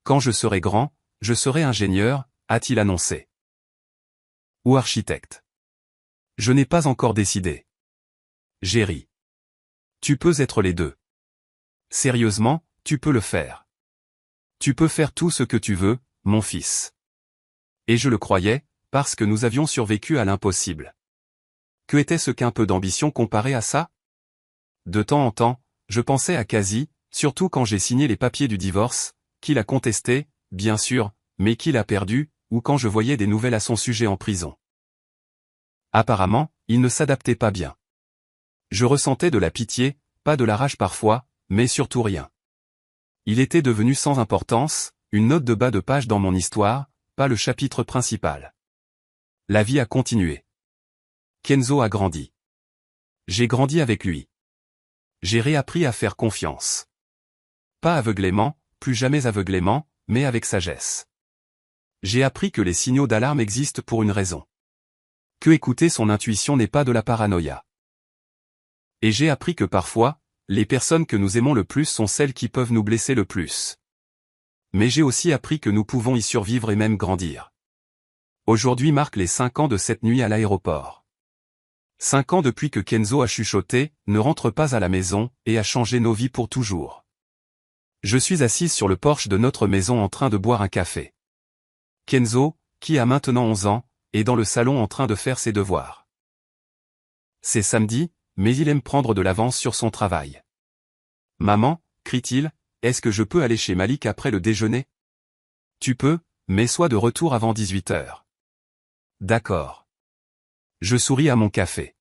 Quand je serai grand, je serai ingénieur, a-t-il annoncé. Ou architecte. Je n'ai pas encore décidé. J'ai ri. Tu peux être les deux. Sérieusement, tu peux le faire. Tu peux faire tout ce que tu veux, mon fils. Et je le croyais, parce que nous avions survécu à l'impossible. Que était-ce qu'un peu d'ambition comparé à ça? De temps en temps, je pensais à Kazi, surtout quand j'ai signé les papiers du divorce, qu'il a contesté, bien sûr, mais qu'il a perdu, ou quand je voyais des nouvelles à son sujet en prison. Apparemment, il ne s'adaptait pas bien. Je ressentais de la pitié, pas de la rage parfois, mais surtout rien. Il était devenu sans importance, une note de bas de page dans mon histoire, pas le chapitre principal. La vie a continué. Kenzo a grandi. J'ai grandi avec lui. J'ai réappris à faire confiance. Pas aveuglément, plus jamais aveuglément, mais avec sagesse. J'ai appris que les signaux d'alarme existent pour une raison. Que écouter son intuition n'est pas de la paranoïa. Et j'ai appris que parfois, les personnes que nous aimons le plus sont celles qui peuvent nous blesser le plus. Mais j'ai aussi appris que nous pouvons y survivre et même grandir. Aujourd'hui marque les 5 ans de cette nuit à l'aéroport. 5 ans depuis que Kenzo a chuchoté, ne rentre pas à la maison, et a changé nos vies pour toujours. Je suis assise sur le porche de notre maison en train de boire un café. Kenzo, qui a maintenant 11 ans, est dans le salon en train de faire ses devoirs. C'est samedi, mais il aime prendre de l'avance sur son travail. Maman, crie-t-il, est-ce que je peux aller chez Malik après le déjeuner? Tu peux, mais sois de retour avant 18 heures. D'accord. Je souris à mon café.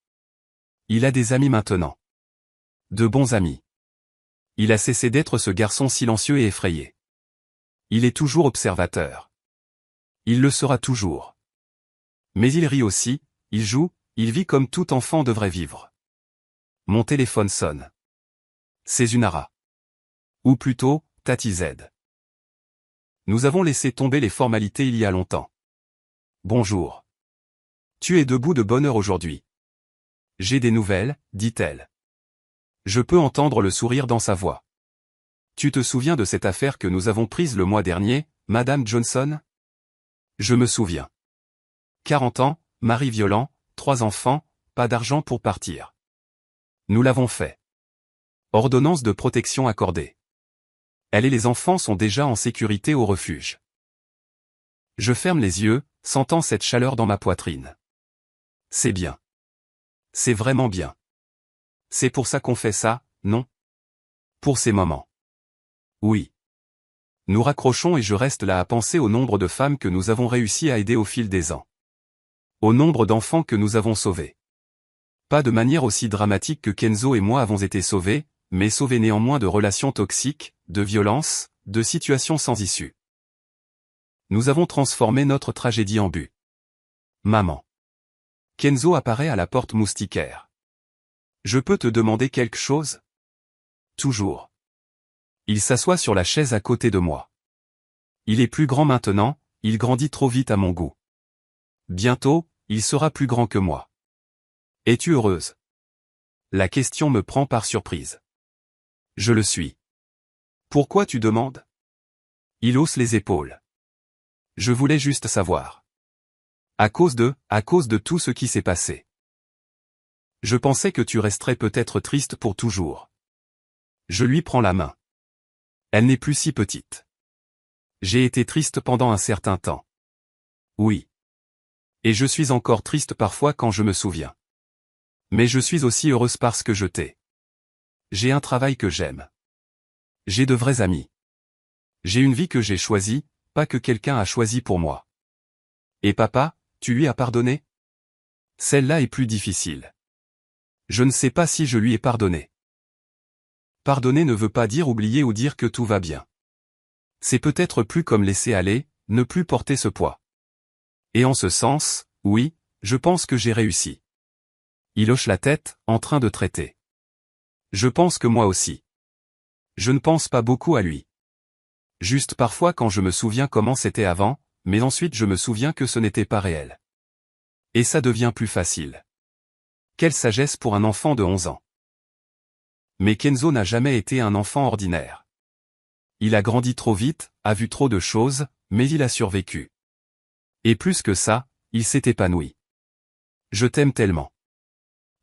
Il a des amis maintenant. De bons amis. Il a cessé d'être ce garçon silencieux et effrayé. Il est toujours observateur. Il le sera toujours. Mais il rit aussi, il joue, il vit comme tout enfant devrait vivre. Mon téléphone sonne. C'est Zunara. Ou plutôt, Tati Z. Nous avons laissé tomber les formalités il y a longtemps. Bonjour. Tu es debout de bonne heure aujourd'hui. J'ai des nouvelles, dit-elle. Je peux entendre le sourire dans sa voix. Tu te souviens de cette affaire que nous avons prise le mois dernier, Madame Johnson? Je me souviens. 40 ans, mari violent, 3 enfants, pas d'argent pour partir. Nous l'avons fait. Ordonnance de protection accordée. Elle et les enfants sont déjà en sécurité au refuge. Je ferme les yeux, sentant cette chaleur dans ma poitrine. C'est bien. C'est vraiment bien. C'est pour ça qu'on fait ça, non? Pour ces moments. Oui. Nous raccrochons et je reste là à penser au nombre de femmes que nous avons réussi à aider au fil des ans. Au nombre d'enfants que nous avons sauvés. Pas de manière aussi dramatique que Kenzo et moi avons été sauvés, mais sauvés néanmoins de relations toxiques, de violences, de situations sans issue. Nous avons transformé notre tragédie en but. Maman. Kenzo apparaît à la porte moustiquaire. Je peux te demander quelque chose? Toujours. Il s'assoit sur la chaise à côté de moi. Il est plus grand maintenant, il grandit trop vite à mon goût. Bientôt, il sera plus grand que moi. Es-tu heureuse? La question me prend par surprise. Je le suis. Pourquoi tu demandes? Il hausse les épaules. Je voulais juste savoir. À cause de tout ce qui s'est passé. Je pensais que tu resterais peut-être triste pour toujours. Je lui prends la main. Elle n'est plus si petite. J'ai été triste pendant un certain temps. Oui. Et je suis encore triste parfois quand je me souviens. Mais je suis aussi heureuse parce que je t'ai. J'ai un travail que j'aime. J'ai de vrais amis. J'ai une vie que j'ai choisie, pas que quelqu'un a choisi pour moi. Et papa, tu lui as pardonné? Celle-là est plus difficile. Je ne sais pas si je lui ai pardonné. Pardonner ne veut pas dire oublier ou dire que tout va bien. C'est peut-être plus comme laisser aller, ne plus porter ce poids. Et en ce sens, oui, je pense que j'ai réussi. Il hoche la tête, en train de traiter. Je pense que moi aussi. Je ne pense pas beaucoup à lui. Juste parfois quand je me souviens comment c'était avant, mais ensuite je me souviens que ce n'était pas réel. Et ça devient plus facile. Quelle sagesse pour un enfant de 11 ans. Mais Kenzo n'a jamais été un enfant ordinaire. Il a grandi trop vite, a vu trop de choses, mais il a survécu. Et plus que ça, il s'est épanoui. Je t'aime tellement.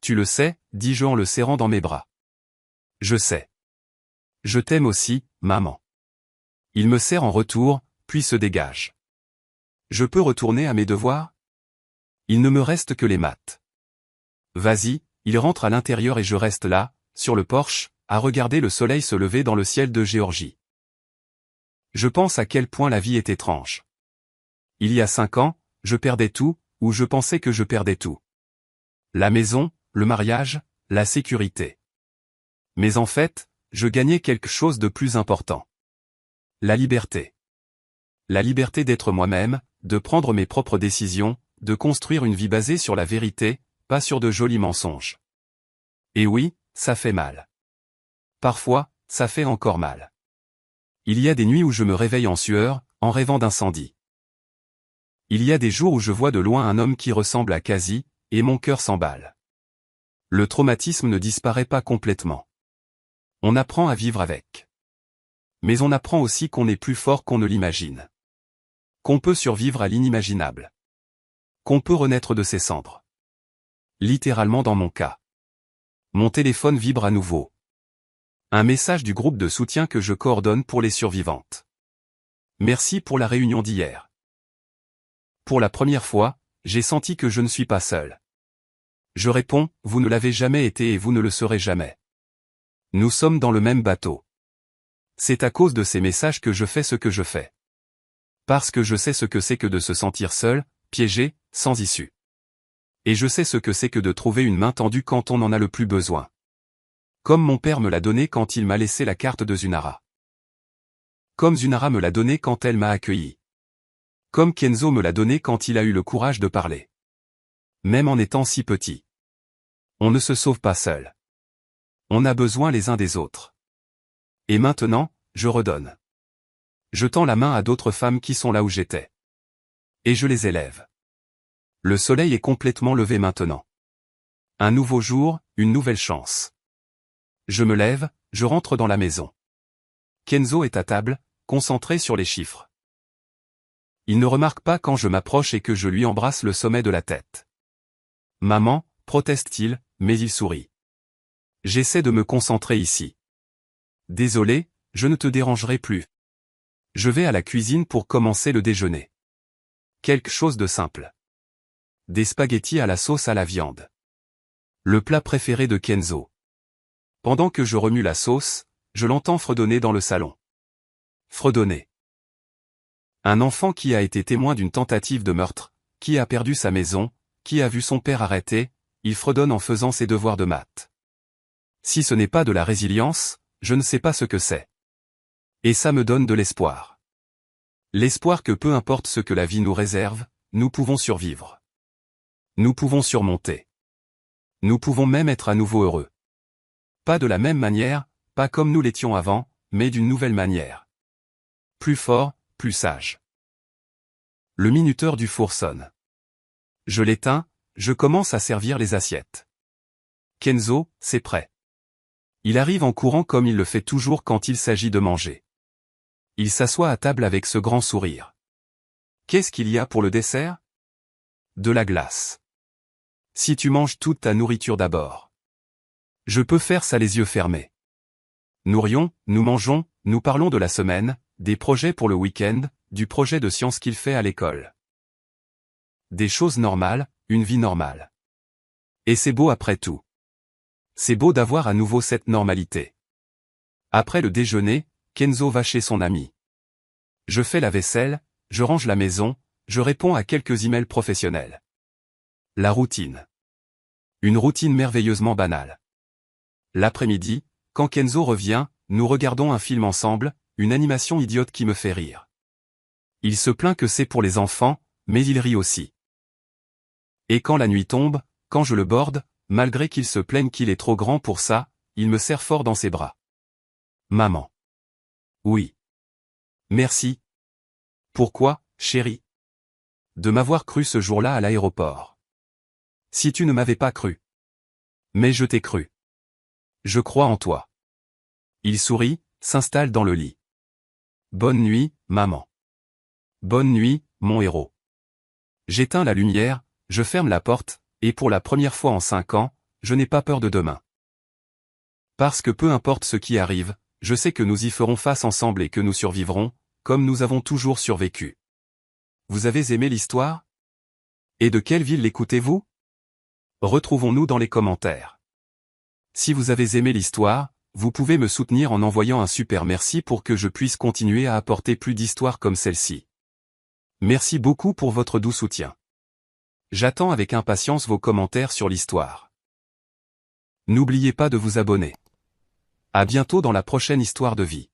Tu le sais, dis-je en le serrant dans mes bras. Je sais. Je t'aime aussi, maman. Il me serre en retour, puis se dégage. Je peux retourner à mes devoirs? Il ne me reste que les maths. Vas-y, il rentre à l'intérieur et je reste là, sur le porche, à regarder le soleil se lever dans le ciel de Géorgie. Je pense à quel point la vie est étrange. Il y a 5 ans, je perdais tout, ou je pensais que je perdais tout. La maison, le mariage, la sécurité. Mais en fait, je gagnais quelque chose de plus important. La liberté. La liberté d'être moi-même, de prendre mes propres décisions, de construire une vie basée sur la vérité, pas sur de jolis mensonges. Et oui, ça fait mal. Parfois, ça fait encore mal. Il y a des nuits où je me réveille en sueur, en rêvant d'incendie. Il y a des jours où je vois de loin un homme qui ressemble à Kazi, et mon cœur s'emballe. Le traumatisme ne disparaît pas complètement. On apprend à vivre avec. Mais on apprend aussi qu'on est plus fort qu'on ne l'imagine. Qu'on peut survivre à l'inimaginable. Qu'on peut renaître de ses cendres. Littéralement dans mon cas. Mon téléphone vibre à nouveau. Un message du groupe de soutien que je coordonne pour les survivantes. Merci pour la réunion d'hier. Pour la première fois, j'ai senti que je ne suis pas seul. Je réponds, vous ne l'avez jamais été et vous ne le serez jamais. Nous sommes dans le même bateau. C'est à cause de ces messages que je fais ce que je fais. Parce que je sais ce que c'est que de se sentir seul, piégé, sans issue. Et je sais ce que c'est que de trouver une main tendue quand on en a le plus besoin. Comme mon père me l'a donné quand il m'a laissé la carte de Zunara. Comme Zunara me l'a donné quand elle m'a accueilli. Comme Kenzo me l'a donné quand il a eu le courage de parler. Même en étant si petit. On ne se sauve pas seul. On a besoin les uns des autres. Et maintenant, je redonne. Je tends la main à d'autres femmes qui sont là où j'étais. Et je les élève. Le soleil est complètement levé maintenant. Un nouveau jour, une nouvelle chance. Je me lève, je rentre dans la maison. Kenzo est à table, concentré sur les chiffres. Il ne remarque pas quand je m'approche et que je lui embrasse le sommet de la tête. Maman, proteste-t-il, mais il sourit. J'essaie de me concentrer ici. Désolé, je ne te dérangerai plus. Je vais à la cuisine pour commencer le déjeuner. Quelque chose de simple. Des spaghettis à la sauce à la viande. Le plat préféré de Kenzo. Pendant que je remue la sauce, je l'entends fredonner dans le salon. Fredonner. Un enfant qui a été témoin d'une tentative de meurtre, qui a perdu sa maison, qui a vu son père arrêté, il fredonne en faisant ses devoirs de maths. Si ce n'est pas de la résilience, je ne sais pas ce que c'est. Et ça me donne de l'espoir. L'espoir que peu importe ce que la vie nous réserve, nous pouvons survivre. Nous pouvons surmonter. Nous pouvons même être à nouveau heureux. Pas de la même manière, pas comme nous l'étions avant, mais d'une nouvelle manière. Plus fort, plus sage. Le minuteur du four sonne. Je l'éteins, je commence à servir les assiettes. Kenzo, c'est prêt. Il arrive en courant comme il le fait toujours quand il s'agit de manger. Il s'assoit à table avec ce grand sourire. Qu'est-ce qu'il y a pour le dessert? De la glace. Si tu manges toute ta nourriture d'abord. Je peux faire ça les yeux fermés. Nous rions, nous mangeons, nous parlons de la semaine, des projets pour le week-end, du projet de science qu'il fait à l'école. Des choses normales, une vie normale. Et c'est beau après tout. C'est beau d'avoir à nouveau cette normalité. Après le déjeuner, Kenzo va chez son ami. Je fais la vaisselle, je range la maison, je réponds à quelques emails professionnels. La routine. Une routine merveilleusement banale. L'après-midi, quand Kenzo revient, nous regardons un film ensemble, une animation idiote qui me fait rire. Il se plaint que c'est pour les enfants, mais il rit aussi. Et quand la nuit tombe, quand je le borde, malgré qu'il se plaigne qu'il est trop grand pour ça, il me serre fort dans ses bras. Maman. Oui. Merci. Pourquoi, chérie? De m'avoir cru ce jour-là à l'aéroport. Si tu ne m'avais pas cru. Mais je t'ai cru. Je crois en toi. Il sourit, s'installe dans le lit. Bonne nuit, maman. Bonne nuit, mon héros. J'éteins la lumière, je ferme la porte, et pour la première fois en 5 ans, je n'ai pas peur de demain. Parce que peu importe ce qui arrive, je sais que nous y ferons face ensemble et que nous survivrons, comme nous avons toujours survécu. Vous avez aimé l'histoire? Et de quelle ville l'écoutez-vous? Retrouvons-nous dans les commentaires. Si vous avez aimé l'histoire, vous pouvez me soutenir en envoyant un super merci pour que je puisse continuer à apporter plus d'histoires comme celle-ci. Merci beaucoup pour votre doux soutien. J'attends avec impatience vos commentaires sur l'histoire. N'oubliez pas de vous abonner. À bientôt dans la prochaine histoire de vie.